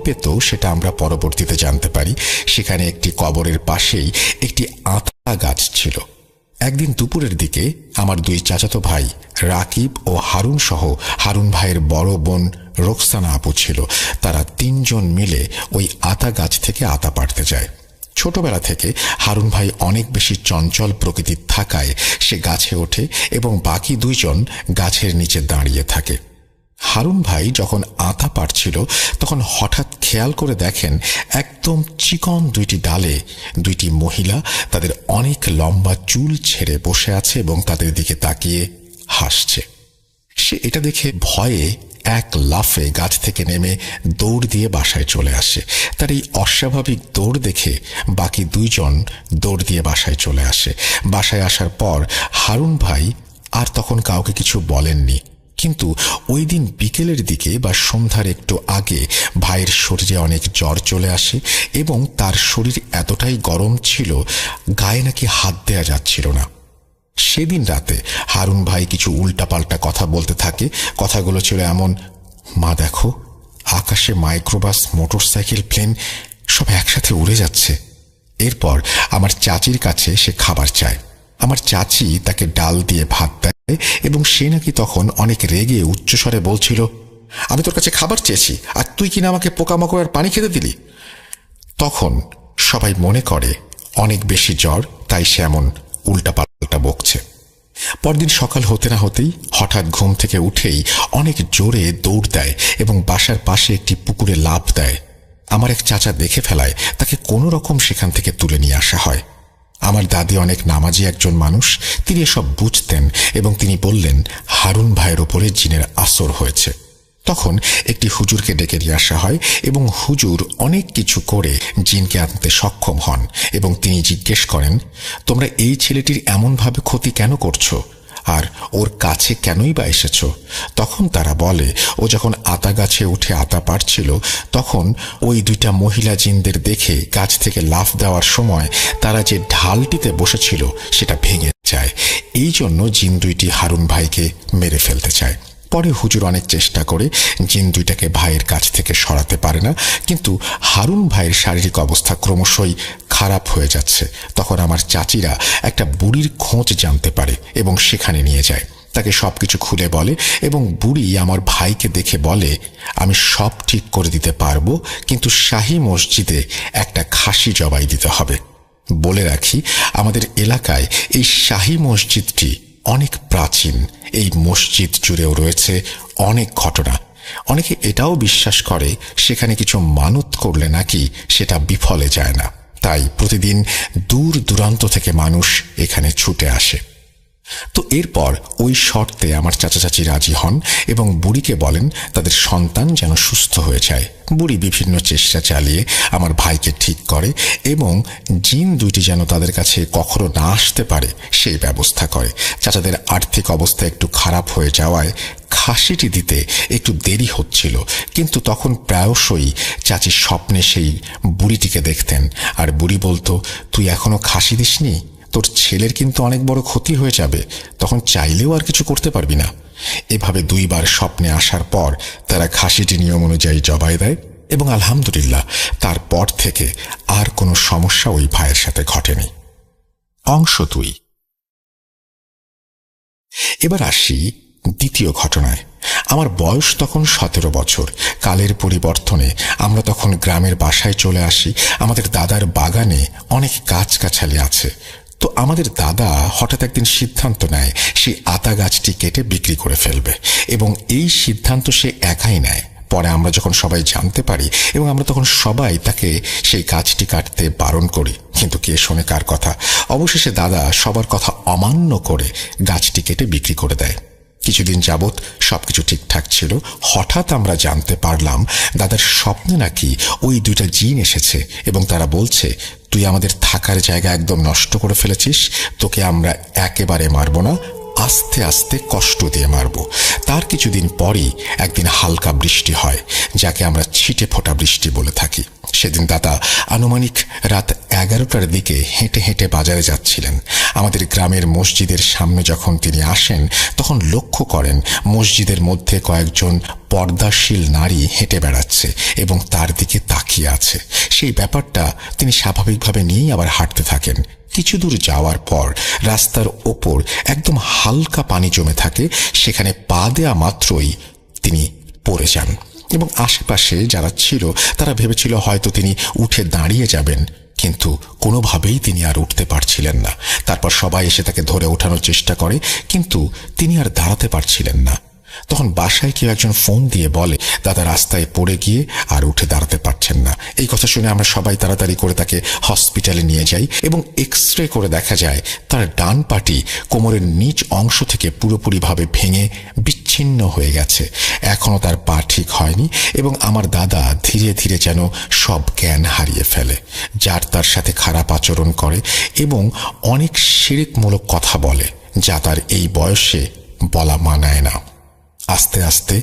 [SPEAKER 2] পেত, সেটা আমরা পরবর্তীতে জানতে পারি। সেখানে একটি কবরের পাশেই একটি আতা গাছ ছিল। একদিন দুপুরের দিকে আমার দুই চাচাতো ভাই রাকিব ও হারুন সহ হারুন ভাইয়ের বড় বোন রোকসানা আপু ছিল। তারা তিনজন মিলে ওই আতা গাছ থেকে আতা পাড়তে যায়। ছোটবেলা থেকে হারুন ভাই অনেক বেশি চঞ্চল প্রকৃতির থাকায় সে গাছে ওঠে এবং বাকি দুইজন গাছের নিচে দাঁড়িয়ে থাকে। হারুন ভাই যখন আতা পাড়ছিল তখন হঠাৎ খেয়াল করে দেখেন একদম চিকন দুইটি ডালে দুইটি মহিলা তাদের অনেক লম্বা চুল ছেড়ে বসে আছে এবং তাদের দিকে তাকিয়ে হাসছে। সে এটা দেখে ভয়ে এক লাফে গাছ থেকে নেমে দৌড় দিয়ে বাসায় চলে আসে। তার এই অস্বাভাবিক দৌড় দেখে বাকি দুইজন দৌড় দিয়ে বাসায় চলে আসে। বাসায় আসার পর হারুন ভাই আর তখন কাউকে কিছু বলেননি, কিন্তু ওই দিন বিকেলের দিকে বা সন্ধ্যার একটু আগে ভাইয়ের শরীরে অনেক জ্বর চলে আসে এবং তার শরীর এতটাই গরম ছিল গায়ে নাকি হাত দেয়া যাচ্ছিল না। সেদিন রাতে হারুন ভাই কিছু উল্টাপাল্টা কথা বলতে থাকে। কথাগুলো ছিল এমন, মা দেখো আকাশে মাইক্রোবাস, মোটরসাইকেল, প্লেন সব একসাথে উড়ে যাচ্ছে। এরপর আমার চাচির কাছে সে খাবার চায়। আমার চাচি তাকে ডাল দিয়ে ভাত দেয় এবং সে নাকি তখন অনেক রেগে উচ্চস্বরে বলছিল, আমি তোর কাছে খাবার চেয়েছি আর তুই কিনা আমাকে পোকামাকড় আর পানি খেতে দিলি। তখন সবাই মনে করে অনেক বেশি জ্বর, তাই সে এমন উল্টাপাল্টা বকছে। পরদিন সকাল হতে না হতেই হঠাৎ ঘুম থেকে উঠেই অনেক জোরে দৌড় দেয় এবং বাসার পাশে একটি পুকুরে লাফ দেয়। আমার এক চাচা দেখে ফেলায়, তাকে কোনো রকম সেখান থেকে তুলে নিয়ে আসা হয়। আমার দাদি অনেক নামাজি একজন মানুষ, তিনি এসব বুঝতেন এবং তিনি বললেন হারুন ভাইয়ের ওপরে জিনের আসর হয়েছে। তখন একটি হুজুরকে ডেকে নিয়ে আসা হয় এবং হুজুর অনেক কিছু করে জিনকে আনতে সক্ষম হন এবং তিনি জিজ্ঞেস করেন, তোমরা এই ছেলেটির এমনভাবে ক্ষতি কেন করছো আর ওর কাছে কেনই বা এসেছ? তখন তারা বলে, ও যখন আতা গাছে উঠে আতা পাড়ছিল তখন ওই দুইটা মহিলা জিনদের দেখে গাছ থেকে লাফ দেওয়ার সময় তারা যে ঢালটিতে বসেছিল সেটা ভেঙে যায়। এই জন্য জিন দুইটি হারুন ভাইকে মেরে ফেলতে চায়। পরে হুজুর অনেক চেষ্টা করে জিন দুইটাকে ভাইয়ের কাছ থেকে সরাতে পারে না, কিন্তু হারুন ভাইয়ের শারীরিক অবস্থা ক্রমশই খারাপ হয়ে যাচ্ছে। তখন আমার চাচিরা একটা বুড়ির খোঁজ জানতে পারে এবং সেখানে নিয়ে যায়। তাকে সবকিছু খুলে বলে এবং বুড়ি আমার ভাইকে দেখে বলে, আমি সব ঠিক করে দিতে পারবো, কিন্তু শাহী মসজিদে একটা খাসি জবাই দিতে হবে। বলে রাখি, আমাদের এলাকায় এই শাহী মসজিদটি অনেক প্রাচীন। এই মসজিদ জুড়েও রয়েছে অনেক ঘটনা। অনেকে এটাও বিশ্বাস করে সেখানে কিছু মানত করলে নাকি সেটা বিফলে যায় না, তাই প্রতিদিন দূর দূরান্ত থেকে মানুষ এখানে ছুটে আসে। তো এরপর ওই শর্তে আমার চাচা চাচি রাজি হন এবং বুড়িকে বলেন তাদের সন্তান যেন সুস্থ হয়ে যায়। বুড়ি বিভিন্ন চেষ্টা চালিয়ে আমার ভাইকে ঠিক করে এবং জিন দুইটি যেন তাদের কাছে কখনো না আসতে পারে সেই ব্যবস্থা করে। চাচাদের আর্থিক অবস্থা একটু খারাপ হয়ে যাওয়ায় খাসিটি দিতে একটু দেরি হচ্ছিল, কিন্তু তখন প্রায়শই চাচি স্বপ্নে সেই বুড়িটিকে দেখতেন আর বুড়ি বলতো, তুই এখনো খাসি দিসনি, তোর ছেলের কিন্তু অনেক বড় ক্ষতি হয়ে যাবে, তখন চাইলেও আর কিছু করতে পারবি না। এভাবে দুইবার স্বপ্নে আসার পর তারা খাসিটি নিয়ম অনুযায়ী জবাই দেয় এবং আলহামদুলিল্লাহ তারপর থেকে আর কোনো সমস্যা ওই ভাইয়ের সাথে ঘটেনি। অংশ 2। এবার আসি দ্বিতীয় ঘটনায়। আমার বয়স তখন 17 বছর। কালের পরিবর্তনে আমরা তখন গ্রামের বাসায় চলে আসি। আমাদের দাদার বাগানে অনেক গাছগাছালি আছে। তো আমাদের দাদা হঠাৎ একদিন সিদ্ধান্ত নেয় সেই আতা গাছটি কেটে বিক্রি করে ফেলবে এবং এই সিদ্ধান্ত সে একাই নেয়। পরে আমরা যখন সবাই জানতে পারি এবং আমরা তখন সবাই তাকে সেই গাছটি কাটতে বারণ করি, কিন্তু কে শোনে কার কথা। অবশেষে দাদা সবার কথা অমান্য করে গাছটি কেটে বিক্রি করে দেয়। কিছুদিন যাবৎ সবকিছু ঠিকঠাক ছিল। হঠাৎ আমরা জানতে পারলাম দাদার স্বপ্নে নাকি ওই দুইটা জিন এসেছে এবং তারা বলছে, তুই আমাদের থাকার জায়গা একদম নষ্ট করে ফেলেছিস, তোকে আমরা একেবারে মারব না, আস্তে আস্তে কষ্ট দিয়ে মারব। তার কিছুদিন পরই একদিন হালকা বৃষ্টি হয়, যাকে আমরা ছিটে ফোটা বৃষ্টি বলে থাকি। সেদিন দাদা আনুমানিক রাত 11টার দিকে হেঁটে হেঁটে বাজারে যাচ্ছিলেন। আমাদের গ্রামের মসজিদের সামনে যখন তিনি আসেন তখন লক্ষ্য করেন মসজিদের মধ্যে কয়েকজন পর্দাশীল নারী হেঁটে বেড়াচ্ছে এবং তার দিকে তাকিয়ে আছে। সেই ব্যাপারটা তিনি স্বাভাবিকভাবে নিয়েই আবার হাঁটতে থাকেন। কিছু দূর যাওয়ার পর রাস্তার ওপর একদম হালকা পানি জমে থাকে, সেখানে পা দেয়া মাত্রই তিনি পড়ে যান এবং আশেপাশে যারা ছিল তারা ভেবেছিল হয়তো তিনি উঠে দাঁড়িয়ে যাবেন, কিন্তু কোনোভাবেই তিনি আর উঠতে পারছিলেন না। তারপর সবাই এসে তাকে ধরে ওঠানোর চেষ্টা করে, কিন্তু তিনি আর দাঁড়াতে পারছিলেন না। তখন বাসায় কেউ একজন ফোন দিয়ে বলে দাদা রাস্তায় পড়ে গিয়ে আর উঠে দাঁড়াতে পারছেন না। এই কথা শুনে আমরা সবাই তাড়াতাড়ি করে তাকে হসপিটালে নিয়ে যাই এবং এক্স-রে করে দেখা যায় তার ডান পাটি কোমরের নিচ অংশ থেকে পুরোপুরিভাবে ভেঙে বিচ্ছিন্ন হয়ে গেছে। এখনো তার পা ঠিক হয়নি এবং আমার দাদা ধীরে ধীরে যেন সব জ্ঞান হারিয়ে ফেলে, যার তার সাথে খারাপ আচরণ করে এবং অনেক শিরকমূলক কথা বলে, যা তার এই বয়সে বলা মানায় না। আস্তে আস্তে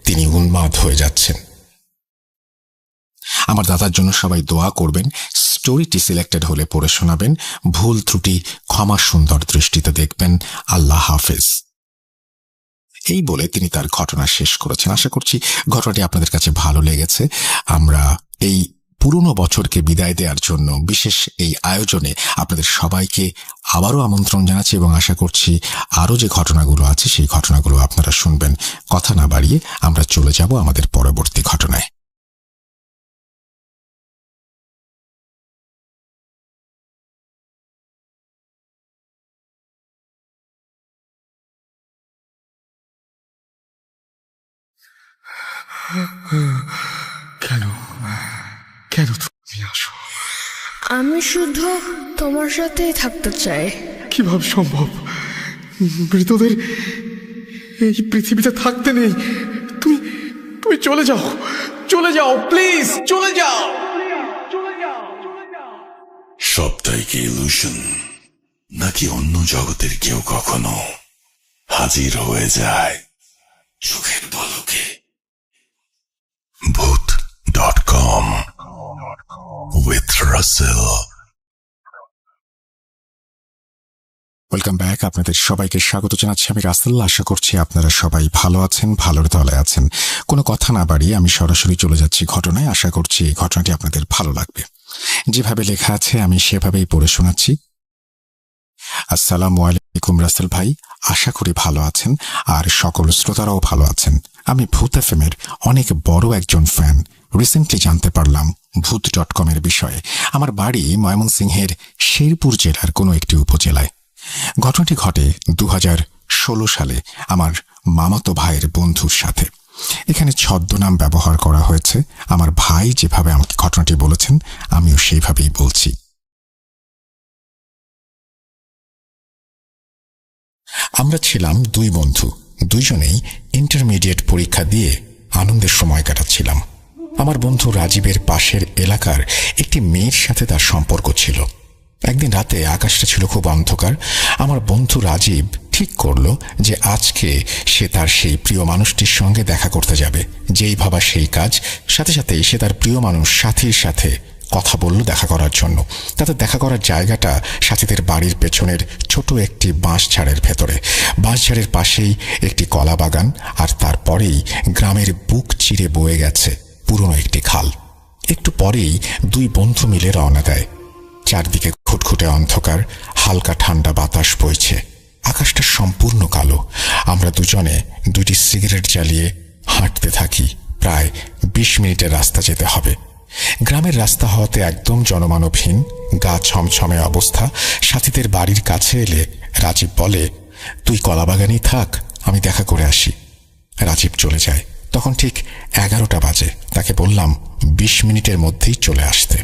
[SPEAKER 2] তিনি উন্মাদ হয়ে যাচ্ছেন। আমার দাদার জন্য সবাই দোয়া করবেন। স্টোরিটি সিলেক্টেড হলে পড়ে শোনাবেন। ভুল ত্রুটি ক্ষমা সুন্দর দৃষ্টিতে দেখবেন। আল্লাহ হাফেজ। এই বলে তিনি তার ঘটনা শেষ করেছেন। আশা করছি ঘটনাটি আপনাদের কাছে ভালো লেগেছে। আমরা এই পুরনো বছরকে বিদায় দেওয়ার জন্য বিশেষ এই আয়োজনে আপনাদের সবাইকে আবারও আমন্ত্রণ জানাচ্ছি এবং আশা করছি আরও যে ঘটনাগুলো আছে সেই ঘটনাগুলো আপনারা শুনবেন। কথা না বাড়িয়ে আমরা চলে যাব আমাদের পরবর্তী ঘটনায়।
[SPEAKER 4] কেন কেন তুমি আসো?
[SPEAKER 5] আমি শুধু তোমার সাথেই থাকতে চাই।
[SPEAKER 4] কিভাবে সম্ভব? মৃতদের এই পৃথিবীতে থাকতে নেই। তুমি তুমি চলে যাও, চলে যাও, প্লিজ চলে যাও।
[SPEAKER 6] সবটাই কি ইলুশন, নাকি অন্য জগতের কেউ কখনো হাজির হয়ে যায় চোখের পলকে? Bhoot.com with Russell.
[SPEAKER 2] Welcome back. আপনাদের সবাইকে স্বাগত জানাচ্ছি আমি রাসেল। আশা করছি আপনারা সবাই ভালো আছেন, ভালোর তলে আছেন। কোনো কথা না বাড়িয়ে আমি সরাসরি চলে যাচ্ছি ঘটনায়। আশা করছি এই ঘটনাটি আপনাদের ভালো লাগবে। যেভাবে লেখা আছে আমি সেভাবেই পড়ে শোনাচ্ছি। আসসালামু আলাইকুম রাসেল ভাই, আশা করি ভালো আছেন আর সকল শ্রোতারাও ভালো আছেন। আমি ভূত এফএমের অনেক বড় একজন ফ্যান। রিসেন্টলি জানতে পারলাম Bhoot.com এর বিষয়ে। আমার বাড়ি ময়মনসিংহের শেরপুর জেলার কোনো একটি উপজেলায়। ঘটনাটি ঘটে 2016 সালে আমার মামাতো ভাইয়ের বন্ধুর সাথে। এখানে ছদ্মনাম ব্যবহার করা হয়েছে। আমার ভাই যেভাবে আমাকে ঘটনাটি বলেছেন আমিও সেইভাবেই বলছি। আমরা ছিলাম দুই বন্ধু, দুইজনেই ইন্টারমিডিয়েট পরীক্ষা দিয়ে আনন্দের সময় কাটাচ্ছিলাম। আমার বন্ধু রাজীবের পাশের এলাকার একটি মেয়ের সাথে তার সম্পর্ক ছিল। একদিন রাতে আকাশটা ছিল খুব অন্ধকার। আমার বন্ধু রাজীব ঠিক করলো যে আজকে সে তার সেই প্রিয় মানুষটির সঙ্গে দেখা করতে যাবে। যেই ভাবা সেই কাজ, সাথে সাথেই সে তার প্রিয় মানুষ সাথীর সাথে কথা বলল দেখা করার জন্য। তাদের দেখা করার জায়গাটা সাথীদের বাড়ির পেছনের ছোট একটি বাঁশঝাড়ের ভেতরে। বাঁশঝাড়ের পাশেই একটি কলা বাগান, আর তারপরেই গ্রামের বুক চিরে বয়ে গেছে পুরনো একটি খাল। একটু পরেই দুই বন্ধু মিলে রওনা দেয়। চারদিকে খুটখুটে অন্ধকার, হালকা ঠান্ডা বাতাস বইছে, আকাশটা সম্পূর্ণ কালো। আমরা দুজনে দুইটি সিগারেট জ্বালিয়ে হাঁটতে থাকি। প্রায় 20 মিনিটের রাস্তা যেতে হবে। গ্রামের রাস্তা হওয়াতে একদম জনমানবহীন, গা ছমছমে অবস্থা। সাথীদের বাড়ির কাছে এলে রাজীব বলে, তুই কলাবাগানেই থাক, আমি দেখা করে আসি। রাজীব চলে যায়। তখন ঠিক 11টা বাজে। তাকে বললাম 20 মিনিটের মধ্যেই চলে আসতে।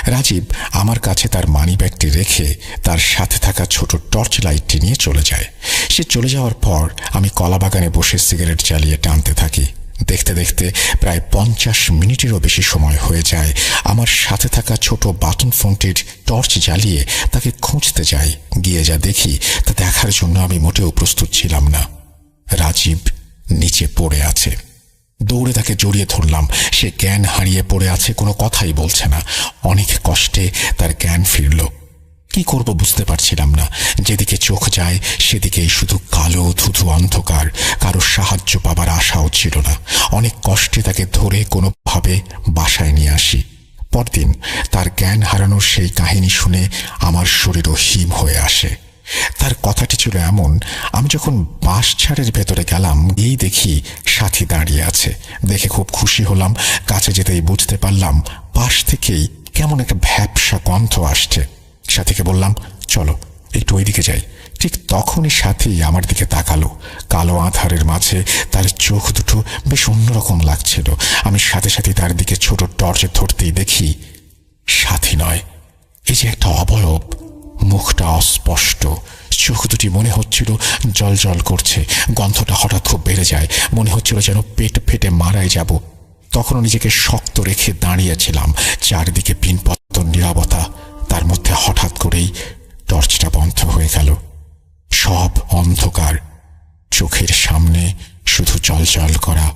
[SPEAKER 2] রাজীব আমার কাছে তার মানিব্যাগটি রেখে তার সাথে থাকা ছোট টর্চ লাইটটি নিয়ে চলে যায়। সে চলে যাওয়ার পর আমি কলাবাগানে বসে সিগারেট জ্বালিয়ে টানতে থাকি। দেখতে দেখতে প্রায় 50 মিনিটেরও বেশি সময় হয়ে যায়। আমার সাথে থাকা ছোট বাটন ফোনটির টর্চ জ্বালিয়ে তাকে খুঁজতে যাই। গিয়ে যা দেখি তা দেখার জন্য আমি মোটেও প্রস্তুত ছিলাম না। রাজীব নিচে পড়ে আছে। দৌড়ে তাকে জড়িয়ে ধরলাম। সে জ্ঞান হারিয়ে পড়ে আছে, কোনো কথাই বলছে না। অনেক কষ্টে তার জ্ঞান ফিরল। কি করব বুঝতে পারছিলাম না। যেদিকে চোখ যায় সেদিকেই শুধু কালো ধুধু অন্ধকার। কারো সাহায্য পাবার আশাও ছিল না। অনেক কষ্টে তাকে ধরে কোনোভাবে বাসায় নিয়ে আসি। পরদিন তার জ্ঞান হারানোর সেই কাহিনী শুনে আমার শরীরও হিম হয়ে আসে। তার কথাটি ছিল এমন, আমি যখন বাঁশঝাড়ের ভেতরে গেলাম, এই দেখি সাথী দাঁড়িয়ে আছে। দেখে খুব খুশি হলাম। কাছে যেতেই বুঝতে পারলাম পাশ থেকেই কেমন একটা ভ্যাপসা গন্ধ আসছে। সাথীকে বললাম, চলো একটু ওইদিকে যাই। ঠিক তখনই সাথী আমার দিকে তাকালো। কালো আঁধারের মাঝে তার চোখ দুটো বেশ অন্যরকম লাগছিল। আমি সাথে সাথে তার দিকে ছোট টর্চে ধরতেই দেখি সাথী নয়, এই যে একটা অবয়ব। মুখটা অস্পষ্ট, চোখ দুটি মনে হচ্ছিল জল জল করছে। গন্ধটা হঠাৎ খুব বেড়ে যায়, মনে হচ্ছিল যেন পেট ফেটে মারাই যাব। তখনও নিজেকে শক্ত রেখে দাঁড়িয়েছিলাম। চারিদিকে পিনপত্তর নীরবতা। তার মধ্যে হঠাৎ করেই টর্চটা বন্ধ হয়ে গেল। সব অন্ধকার। চোখের সামনে শুধু জল করা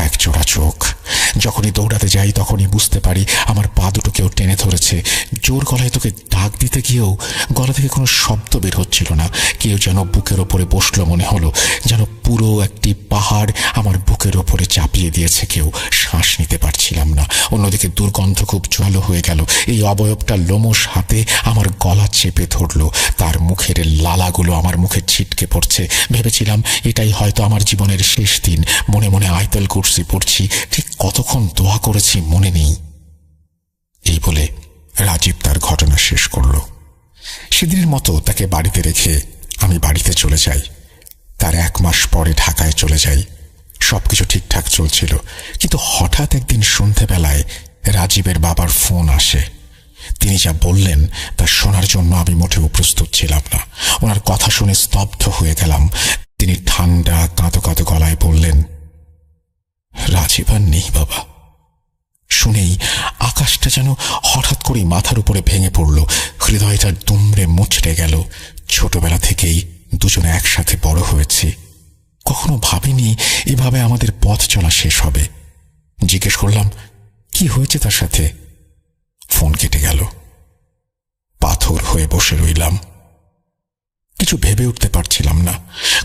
[SPEAKER 2] এক জোড়া চোখ। যখনই দৌড়াতে যাই তখনই বুঝতে পারি আমার পা দুটো কেউ টেনে ধরেছে। জোর গলায় তোকে ডাক দিতে গিয়েও গলা থেকে কোনো শব্দ বের হচ্ছিল না। কেউ যেন বুকের ওপরে বসলো, মনে হলো যেন পুরো একটি পাহাড় আমার বুকের ওপরে চাপিয়ে দিয়েছে কেউ। শ্বাস নিতে পারছিলাম না। অন্যদিকে দুর্গন্ধ খুব জোরালো হয়ে গেল। এই অবয়বটা লোমশ হাতে আমার গলা চেপে ধরলো। তার মুখের লালাগুলো আমার মুখে ছিটকে পড়ছে। ভেবেছিলাম এটাই হয়তো আমার জীবনের শেষ দিন। মনে মনে আয়তাল কুরসি পড়ছি। ঠিক কতক্ষণ দোয়া করেছি মনে নেই। এই বলে রাজীব তার ঘটনা শেষ করল। সেদিনের মতো তাকে বাড়িতে রেখে আমি বাড়িতে চলে যাই। তার 1 মাস পরে ঢাকায় চলে যাই। সবকিছু ঠিকঠাক চলছিল, কিন্তু হঠাৎ একদিন সন্ধ্যেবেলায় রাজীবের বাবার ফোন আসে। তিনি যা বললেন তা শোনার জন্য আমি মোটেও প্রস্তুত ছিলাম না। ওনার কথা শুনে স্তব্ধ হয়ে গেলাম। তিনি ঠান্ডা কাঁদো কাঁদো গলায় বললেন, রাজীব আর নেই বাবা। শুনেই আকাশটা যেন হঠাৎ করেই মাথার উপরে ভেঙে পড়ল। হৃদয়টা দুমড়ে মুচড়ে গেল। ছোটবেলা থেকেই দুজনে একসাথে বড় হয়েছি। কখনো ভাবিনি এভাবে আমাদের পথ চলা শেষ হবে। জিজ্ঞেস করলাম, কি হয়েছে তার সাথে? ফোন কেটে গেল। পাথর হয়ে বসে রইলাম। কিছু ভেবে উঠতে পারছিলাম না।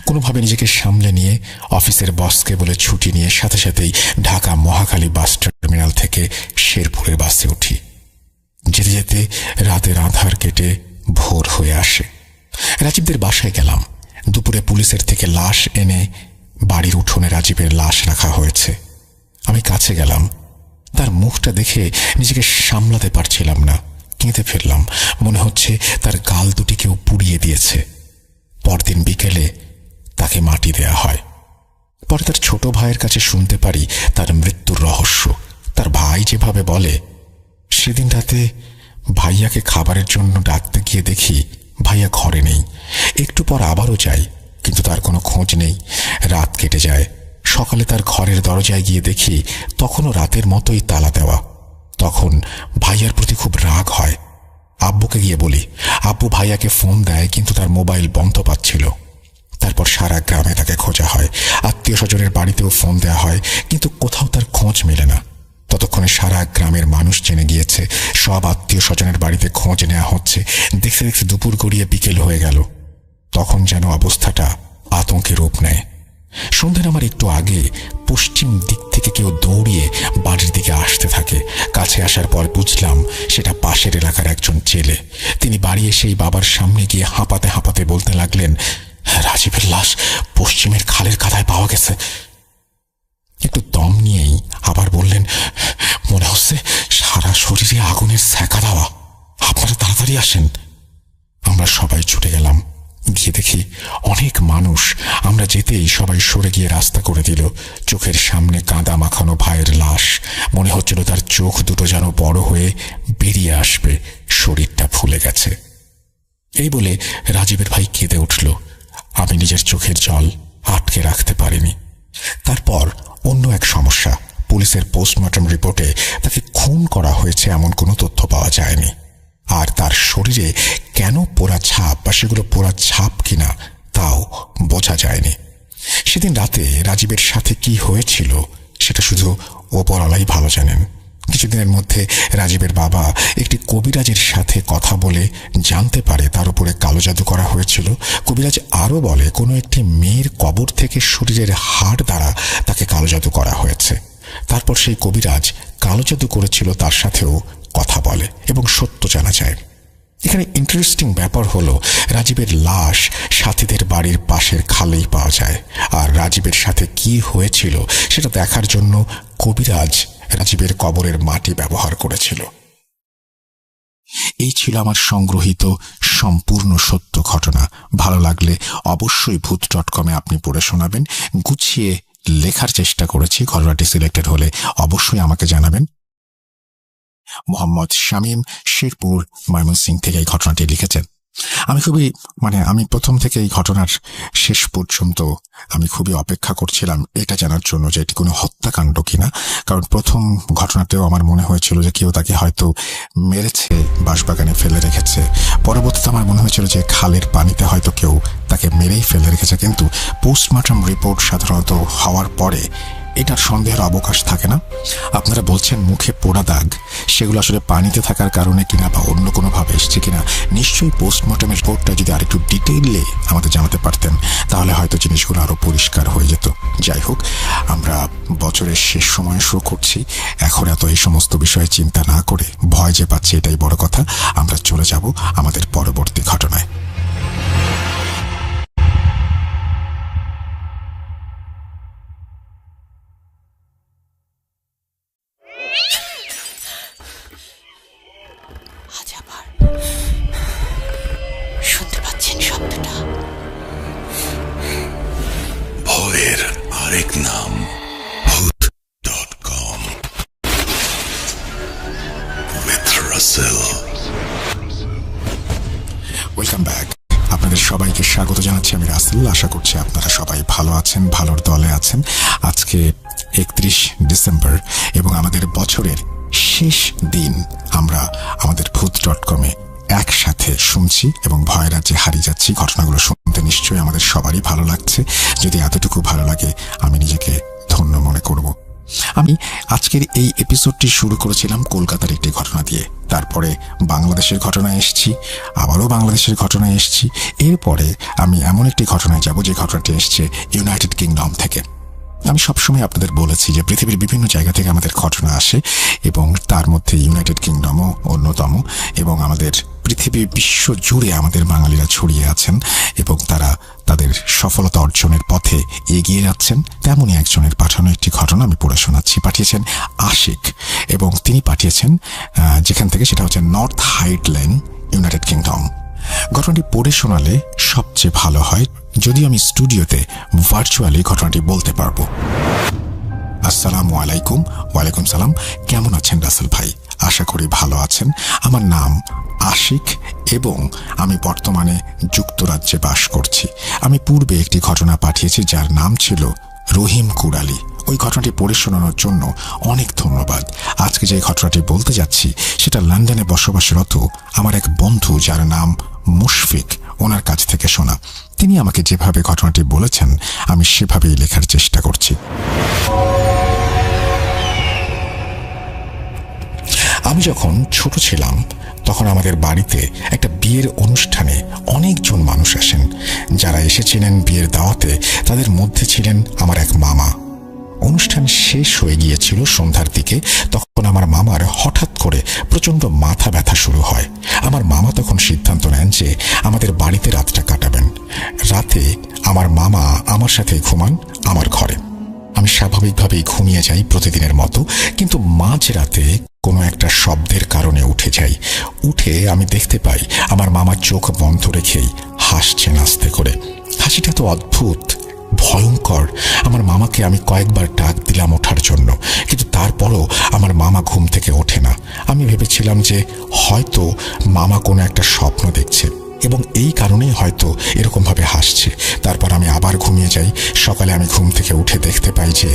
[SPEAKER 2] কোনোভাবে নিজেকে সামলে নিয়ে অফিসের বসকে বলে ছুটি নিয়ে সাথে সাথেই ঢাকা মহাখালী বাস টার্মিনাল থেকে শেরপুরের বাসে উঠি। যেতে যেতে রাতের আঁধার কেটে ভোর হয়ে আসে। রাজীবদের বাসায় গেলাম। দুপুরে পুলিশের থেকে লাশ এনে বাড়ির উঠোনে রাজীবের লাশ রাখা হয়েছে। আমি কাছে গেলাম। তার মুখটা দেখে নিজেকে সামলাতে পারছিলাম না। কেঁদে ফেললাম। মনে হচ্ছে তার গাল দুটি কেউ পুড়িয়ে দিয়েছে। পরদিন বিকেলে তাকে মাটি দেয়া হয়। পরে তার ছোট ভাইয়ের কাছে শুনতে পারি তার মৃত্যুর রহস্য। তার ভাই যেভাবে বলে, সেদিন রাতে ভাইয়াকে খাবারের জন্য ডাকতে গিয়ে দেখি ভাইয়া ঘরে নেই। একটু পর আবারও যাই, কিন্তু তার কোনো খোঁজ নেই। রাত কেটে যায়। সকালে তার ঘরের দরজায় গিয়ে দেখি তখনও রাতের মতোই তালা দেওয়া। তখন ভাইয়ার প্রতি খুব রাগ হয়। আব্বুকে গিয়ে বলি। আব্বু ভাইয়াকে ফোন দেয়, কিন্তু তার মোবাইল বন্ধ পাচ্ছিল। তারপর সারা গ্রামে তাকে খোঁজা হয়। আত্মীয় স্বজনের বাড়িতেও ফোন দেওয়া হয়, কিন্তু কোথাও তার খোঁজ মেলে না। ততক্ষণে সারা গ্রামের মানুষ জেনে গিয়েছে। সব আত্মীয় স্বজনের বাড়িতে খোঁজ নেওয়া হচ্ছে। দেখতে দেখতে দুপুর গড়িয়ে বিকেল হয়ে গেল। তখন যেন অবস্থাটা আতঙ্কে রূপ নেয়। সন্ধ্যার আমার একটু আগে পশ্চিম দিক থেকে কেউ দৌড়িয়ে বাড়ির দিকে আসতে থাকে। কাছে আসার পর বুঝলাম সেটা পাশের এলাকার একজন ছেলে। তিনি বাড়ি এসেই বাবার সামনে গিয়ে হাঁপাতে হাঁপাতে বলতে লাগলেন, রাজীবের লাশ পশ্চিমের খালের কাদায় পাওয়া গেছে। একটু দম নিয়েই আবার বললেন, মনে হচ্ছে সারা শরীরে আগুনের ছ্যাঁকা দেওয়া। আপনারা তাড়াতাড়ি আসেন। আমরা সবাই ছুটে গেলাম। গিয়ে দেখি অনেক মানুষ। আমরা যেতেই সবাই সরে গিয়ে রাস্তা করে দিল। চোখের সামনে কাদা মাখানো ভাইয়ের লাশ। মনে হচ্ছিল তার চোখ দুটো যেন বড় হয়ে বেরিয়ে আসবে। শরীরটা ফুলে গেছে। এই বলে রাজীবের ভাই কেঁদে উঠল। আমি নিজের চোখের জল আটকে রাখতে পারিনি। তারপর অন্য এক সমস্যা। পুলিশের পোস্টমর্টম রিপোর্টে তাকে খুন করা হয়েছে এমন কোনো তথ্য পাওয়া যায়নি। আর তার শরীরে কেন পোড়া ছাপ বা সেগুলো পোড়া ছাপ কিনা তাও বোঝা যায়নি। সেদিন রাতে রাজীবের সাথে কি হয়েছিল সেটা শুধু ওপরওয়ালাই ভালো জানেন। কিছুদিনের মধ্যে রাজীবের বাবা একটি কবিরাজের সাথে কথা বলে জানতে পারে তার উপরে কালো জাদু করা হয়েছিল। কবিরাজ আরও বলে কোনো একটি মেয়ের কবর থেকে শরীরের হাড় দ্বারা তাকে কালো জাদু করা হয়েছে। তারপর সেই কবিরাজ কালো জাদু করেছিল তার সাথেও কথা বলে এবং সত্য জানা যায়। এখানে ইন্টারেস্টিং ব্যাপার হলো রাজীবের লাশ সাথীদের বাড়ির পাশের খালেই পাওয়া যায়। আর রাজীবের সাথে কি হয়েছিল সেটা দেখার জন্য কবিরাজ রাজীবের কবরের মাটি ব্যবহার করেছিল। এই ছিল আমার সংগ্রহিত সম্পূর্ণ সত্য ঘটনা। ভালো লাগলে অবশ্যই ভূত.com আপনি পড়ে শোনাবেন। গুছিয়ে লেখার চেষ্টা করেছি, ঘটনাটি সিলেক্টেড হলে অবশ্যই আমাকে জানাবেন। মোহাম্মদ শামীম, শেরপুর, ময়মনসিংহ থেকে এই ঘটনাটি লিখেছেন। আমি প্রথম থেকে এই ঘটনার শেষ পর্যন্ত আমি খুবই অপেক্ষা করছিলাম এটা জানার জন্য যে এটি কোনো হত্যাকাণ্ড কিনা। কারণ প্রথম ঘটনাতেও আমার মনে হয়েছিল যে কেউ তাকে হয়তো মেরেছে, বাঁশবাগানে ফেলে রেখেছে। পরবর্তীতে আমার মনে হয়েছিল যে খালের পানিতে হয়তো কেউ তাকে মেরেই ফেলে রেখেছে। কিন্তু পোস্টমর্টম রিপোর্ট সাধারণত হওয়ার পরে এটার সন্দেহের অবকাশ থাকে না। আপনারা বলছেন মুখে পোড়া দাগ, সেগুলো আসলে পানিতে থাকার কারণে কিনা বা অন্য কোনোভাবে এসছে কিনা। নিশ্চয়ই পোস্টমর্টমের রিপোর্টটা যদি আরেকটু ডিটেইলে আমাদের জানাতে পারতেন তাহলে হয়তো জিনিসগুলো আরও পরিষ্কার হয়ে যেত। যাই হোক, আমরা বছরের শেষ সময় শুরু করছি। এখন এত এই সমস্ত বিষয়ে চিন্তা না করে, ভয় যে পাচ্ছি এটাই বড় কথা। আমরা চলে যাব আমাদের পরবর্তী ঘটনায়।
[SPEAKER 7] শুনতে পাচ্ছেন শব্দটা?
[SPEAKER 6] ভয়ের আরেক নাম ভূত.com with Russell।
[SPEAKER 2] Welcome back. আপনাদের সবাইকে স্বাগত জানাচ্ছি, আমি রাসেল। আশা করছি আপনারা সবাই ভালো আছেন, ভালোর দলে আছেন। আজকে 31 ডিসেম্বর এবং আমাদের বছরের শেষ দিন। আমরা আমাদের ভূত.com-এ একসাথে শুনছি এবং ভয় রাজ্যে হারিয়ে যাচ্ছি। ঘটনাগুলো শুনতে নিশ্চয়ই আমাদের সবারই ভালো লাগছে। যদি এতটুকু ভালো লাগে আমি নিজেকে ধন্য মনে করব। আমি আজকের এই এপিসোডটি শুরু করেছিলাম কলকাতার একটি ঘটনা দিয়ে। তারপরে বাংলাদেশের ঘটনায় এসেছি, আবারও বাংলাদেশের ঘটনায় এসেছি। এরপরে আমি এমন একটি ঘটনায় যাব যে ঘটনাটি এসছে ইউনাইটেড কিংডম থেকে। আমি সবসময় আপনাদের বলেছি যে পৃথিবীর বিভিন্ন জায়গা থেকে আমাদের ঘটনা আসে এবং তার মধ্যে ইউনাইটেড কিংডমও অন্যতম। এবং আমাদের পৃথিবী বিশ্ব জুড়ে আমাদের বাঙালিরা ছড়িয়ে আছেন এবং তারা তাদের সফলতা অর্জনের পথে এগিয়ে যাচ্ছেন। তেমনই একজনের পাঠানো একটি ঘটনা আমি পড়ে শোনাচ্ছি। পাঠিয়েছেন আশিক এবং তিনি পাঠিয়েছেন যেখান থেকে, সেটা হচ্ছে নর্থ হাইডল্যান্ড, ইউনাইটেড কিংডম। ঘটনাটি পড়ে শোনালে সবচেয়ে ভালো হয় যদি আমি স্টুডিওতে ভার্চুয়ালি ঘটনাটি বলতে পারবো। আসসালামু আলাইকুম। ওয়ালাইকুম সালাম। কেমন আছেন রাসেল ভাই? আশা করি ভালো আছেন। আমার নাম আশিক এবং আমি বর্তমানে যুক্তরাজ্যে বাস করছি। আমি পূর্বে একটি ঘটনা পাঠিয়েছি যার নাম ছিল রহিম কুড়ালি। ওই ঘটনাটি পড়ে শোনানোর জন্য অনেক ধন্যবাদ। আজকে যে ঘটনাটি বলতে যাচ্ছি সেটা লন্ডনে বসবাসরত আমার এক বন্ধু যার নাম মুশফিক, ওনার কাছ থেকে শোনা। তিনি আমাকে যেভাবে ঘটনাটি বলেছেন আমি সেভাবেই লেখার চেষ্টা করছি। আমি যখন ছোট ছিলাম তখন আমাদের বাড়িতে একটা বিয়ের অনুষ্ঠানে অনেকজন মানুষ আসেন। যারা এসেছিলেন বিয়ের দাওয়াতে তাদের মধ্যে ছিলেন আমার এক মামা। অনুষ্ঠান শেষ হয়ে গিয়েছিল সন্ধ্যার দিকে। তখন আমার মামার হঠাৎ করে প্রচণ্ড মাথা ব্যথা শুরু হয়। আমার মামা তখন সিদ্ধান্ত নেন যে আমাদের বাড়িতে রাতটা কাটাবেন। রাতে আমার মামা আমার সাথে ঘুমান আমার ঘরে। আমি স্বাভাবিকভাবেই ঘুমিয়ে যাই প্রতিদিনের মতো, কিন্তু মাঝরাতে কোনো একটা শব্দের কারণে উঠে যাই। উঠে আমি দেখতে পাই আমার মামা চোখ বন্ধ রেখেই হাসছেন আস্তে করে। হাসিটা তো অদ্ভুত, ভয়ঙ্কর। আমার মামাকে আমি কয়েকবার ডাক দিলাম ওঠার জন্য, কিন্তু তারপরও আমার মামা ঘুম থেকে ওঠে না। আমি ভেবেছিলাম যে হয়তো মামা কোনো একটা স্বপ্ন দেখছে এবং এই কারণেই হয়তো এরকমভাবে হাসছে। তারপর আমি আবার ঘুমিয়ে যাই। সকালে আমি ঘুম থেকে উঠে দেখতে পাই যে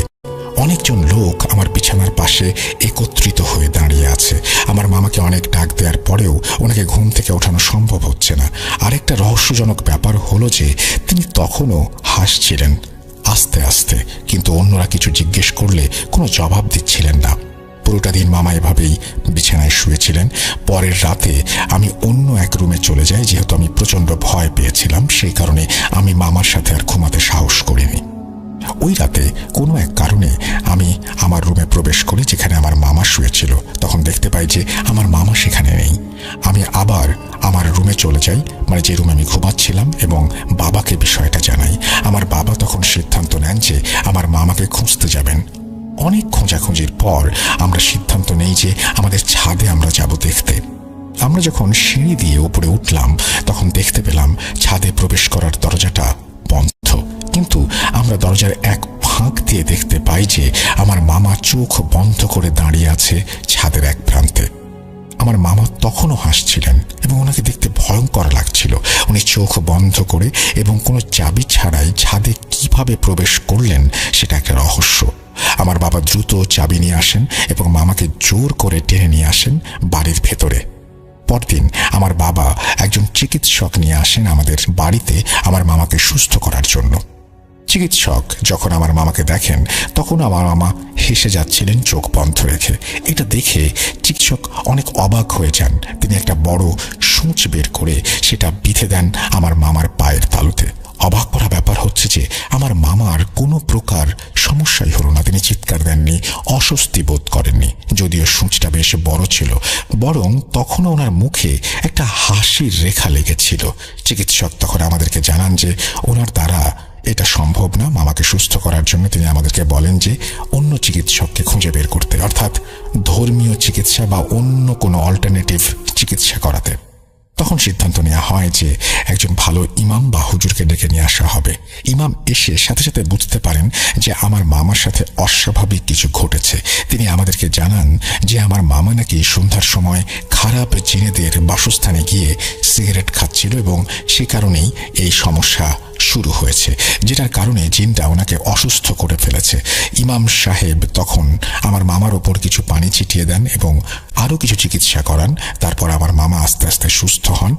[SPEAKER 2] অনেকজন লোক আমার বিছানার পাশে একত্রিত হয়ে দাঁড়িয়ে আছে। আমার মামাকে অনেক ডাক দেওয়ার পরেও ওনাকে ঘুম থেকে ওঠানো সম্ভব হচ্ছে না। আরেকটা রহস্যজনক ব্যাপার হলো যে তিনি তখনও হাসছিলেন আস্তে আস্তে, কিন্তু অন্যরা কিছু জিজ্ঞেস করলে কোনো জবাব দিচ্ছিলেন না। পুরোটা দিন মামা এভাবেই বিছানায় শুয়েছিলেন। পরের রাতে আমি অন্য এক রুমে চলে যাই। যেহেতু আমি প্রচণ্ড ভয় পেয়েছিলাম, সেই কারণে আমি মামার সাথে আর ঘুমাতে সাহস করিনি। ওই রাতে কোনো এক কারণে আমি আমার রুমে প্রবেশ করি যেখানে আমার মামা শুয়েছিল। তখন দেখতে পাই যে আমার মামা সেখানে নেই। আমি আবার আমার রুমে চলে যাই, মানে যে রুমে আমি ঘুমাচ্ছিলাম, এবং বাবাকে বিষয়টা জানাই। আমার বাবা তখন সিদ্ধান্ত নেন যে আমার মামাকে খুঁজতে যাবেন। অনেক খোঁজাখুঁজির পর আমরা সিদ্ধান্ত নেই যে আমাদের ছাদে আমরা যাব দেখতে। আমরা যখন সিঁড়ি দিয়ে উপরে উঠলাম তখন দেখতে পেলাম ছাদে প্রবেশ করার দরজাটা বন্ধ, কিন্তু আমরা দরজার এক ফাঁক দিয়ে দেখতে পাই যে আমার মামা চোখ বন্ধ করে দাঁড়িয়ে আছে ছাদের এক প্রান্তে। আমার মামা তখনও হাসছিলেন এবং ওনাকে দেখতে ভয়ঙ্কর লাগছিল। উনি চোখ বন্ধ করে এবং কোনো চাবি ছাড়াই ছাদে কিভাবে প্রবেশ করলেন সেটা একটা রহস্য। আমার বাবা দ্রুত চাবি নিয়ে আসেন এবং মামাকে জোর করে টেনে নিয়ে আসেন বাড়ির ভেতরে। পরদিন আমার বাবা একজন চিকিৎসক নিয়ে আসেন আমাদের বাড়িতে আমার মামাকে সুস্থ করার জন্য। চিকিৎসক যখন আমার মামাকে দেখেন তখন আমার মামা হেসে যাচ্ছিলেন চোখ বন্ধ রেখে। এটা দেখে চিকিৎসক অনেক অবাক হয়ে যান। তিনি একটা বড় সূঁচ বের করে সেটা বিঁধে দেন আমার মামার পায়ের তালুতে। অবাক করা ব্যাপার হচ্ছে যে আমার মামার কোনো প্রকার সমস্যাই হলো না। তিনি চিৎকার দেননি, অস্বস্তি বোধ করেননি, যদিও সূঁচটা বেশ বড় ছিল, বরং তখনও ওনার মুখে একটা হাসির রেখা লেগেছিল। চিকিৎসক তখন আমাদেরকে জানান যে ওনার দ্বারা এটা সম্ভব না মামাকে সুস্থ করার জন্য। তিনি আমাদেরকে বলেন যে অন্য চিকিৎসককে খুঁজে বের করতে, অর্থাৎ ধর্মীয় চিকিৎসা বা অন্য কোনো অল্টারনেটিভ চিকিৎসা করাতে। তখন সিদ্ধান্ত নেওয়া হয় যে একজন ভালো ইমাম বা হুজুরকে ডেকে নিয়ে আসা হবে। ইমাম এসে সাথে সাথে বুঝতে পারেন যে আমার মামার সাথে অস্বাভাবিক কিছু ঘটেছে। তিনি আমাদেরকে জানান যে আমার মামা নাকি সন্ধ্যার সময় খারাপ জিনেদের বাসস্থানে গিয়ে সিগারেট খাচ্ছিল এবং সে কারণেই এই সমস্যা শুরু হয়েছে, যেটার কারণে জিনটা ওনাকে অসুস্থ করে ফেলেছে। ইমাম সাহেব তখন আমার মামার ওপর কিছু পানি ছিটিয়ে দেন এবং আরো কিছু চিকিৎসা করান। তারপর আমার মামা আস্তে আস্তে সুস্থ হন।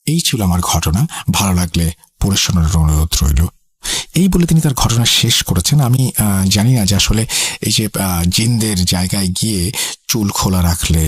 [SPEAKER 2] এই ছিল আমার ঘটনা। ভালো লাগলে পড়ে শোনার অনুরোধ রইল। এই বলে তিনি তার ঘটনা শেষ করেছেন। আমি জানি না যে আসলে এই যে জিনদের জায়গায় গিয়ে চুল খোলা রাখলে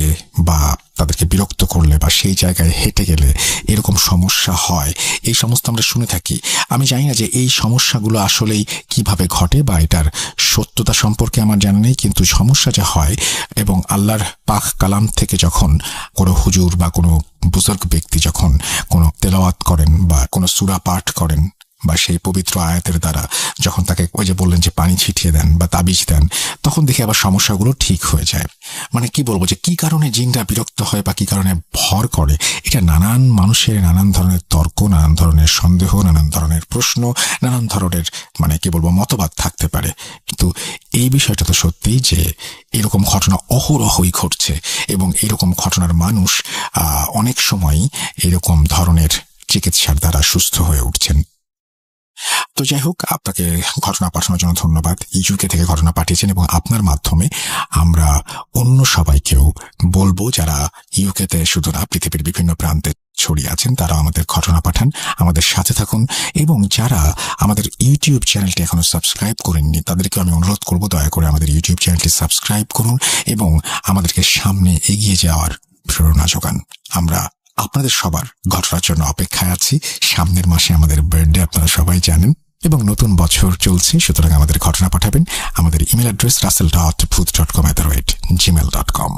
[SPEAKER 2] বা তাদেরকে বিরক্ত করলে বা সেই জায়গায় হেঁটে গেলে এরকম সমস্যা হয়, এই সমস্ত আমরা শুনে থাকি। আমি জানি না যে এই সমস্যাগুলো আসলেই কিভাবে ঘটে বা এটার সত্যতা সম্পর্কে আমার জানা নেই, কিন্তু সমস্যা যা হয় এবং আল্লাহর পাক কালাম থেকে যখন কোনো হুজুর বা কোনো বুজুর্গ ব্যক্তি যখন কোনো তেলাওয়াত করেন বা কোনো সূরা পাঠ করেন বা সেই পবিত্র আয়াতের দ্বারা যখন তাকে ওই যে বললেন যে পানি ছিটিয়ে দেন বা তাবিজ দেন, তখন দেখে আবার সমস্যাগুলো ঠিক হয়ে যায়। মানে কি বলবো যে কি কারণে জিনরা বিরক্ত হয় বা কি কারণে ভর করে, এটা নানান মানুষের নানান ধরনের তর্ক, নানান ধরনের সন্দেহ, নানান ধরনের প্রশ্ন, নানান ধরনের মানে কি বলবো মতবাদ থাকতে পারে। কিন্তু এই বিষয়টা তো সত্যি যে এরকম ঘটনা অহরহই ঘটছে এবং এরকম ঘটনার মানুষ অনেক সময়ই এরকম ধরনের চিকিৎসার দ্বারা সুস্থ হয়ে উঠছেন। তো যাই হোক, আপনাকে ঘটনা পাঠানোর জন্য ধন্যবাদ। ইউকে থেকে ঘটনা পাঠিয়েছেন এবং আপনার মাধ্যমে আমরা অন্য সবাইকেও বলবো যারা ইউকেতে শুধু না পৃথিবীর বিভিন্ন প্রান্তে ছড়িয়ে আছেন তারা আমাদের ঘটনা পাঠান, আমাদের সাথে থাকুন। এবং যারা আমাদের ইউটিউব চ্যানেলটি এখনো সাবস্ক্রাইব করেননি তাদেরকে আমি অনুরোধ করবো দয়া করে আমাদের ইউটিউব চ্যানেলটি সাবস্ক্রাইব করুন এবং আমাদেরকে সামনে এগিয়ে যাওয়ার প্রেরণা যোগান। আমরা আপনাদের সবার ঘটনার জন্য অপেক্ষায় আছি। সামনের মাসে আমাদের বার্থডে আপনারা সবাই জানেন এবং নতুন বছর চলছে, সুতরাং আমাদের ঘটনা পাঠাবেন। আমাদের ইমেল অ্যাড্রেস russell.booth.com@gmail.com।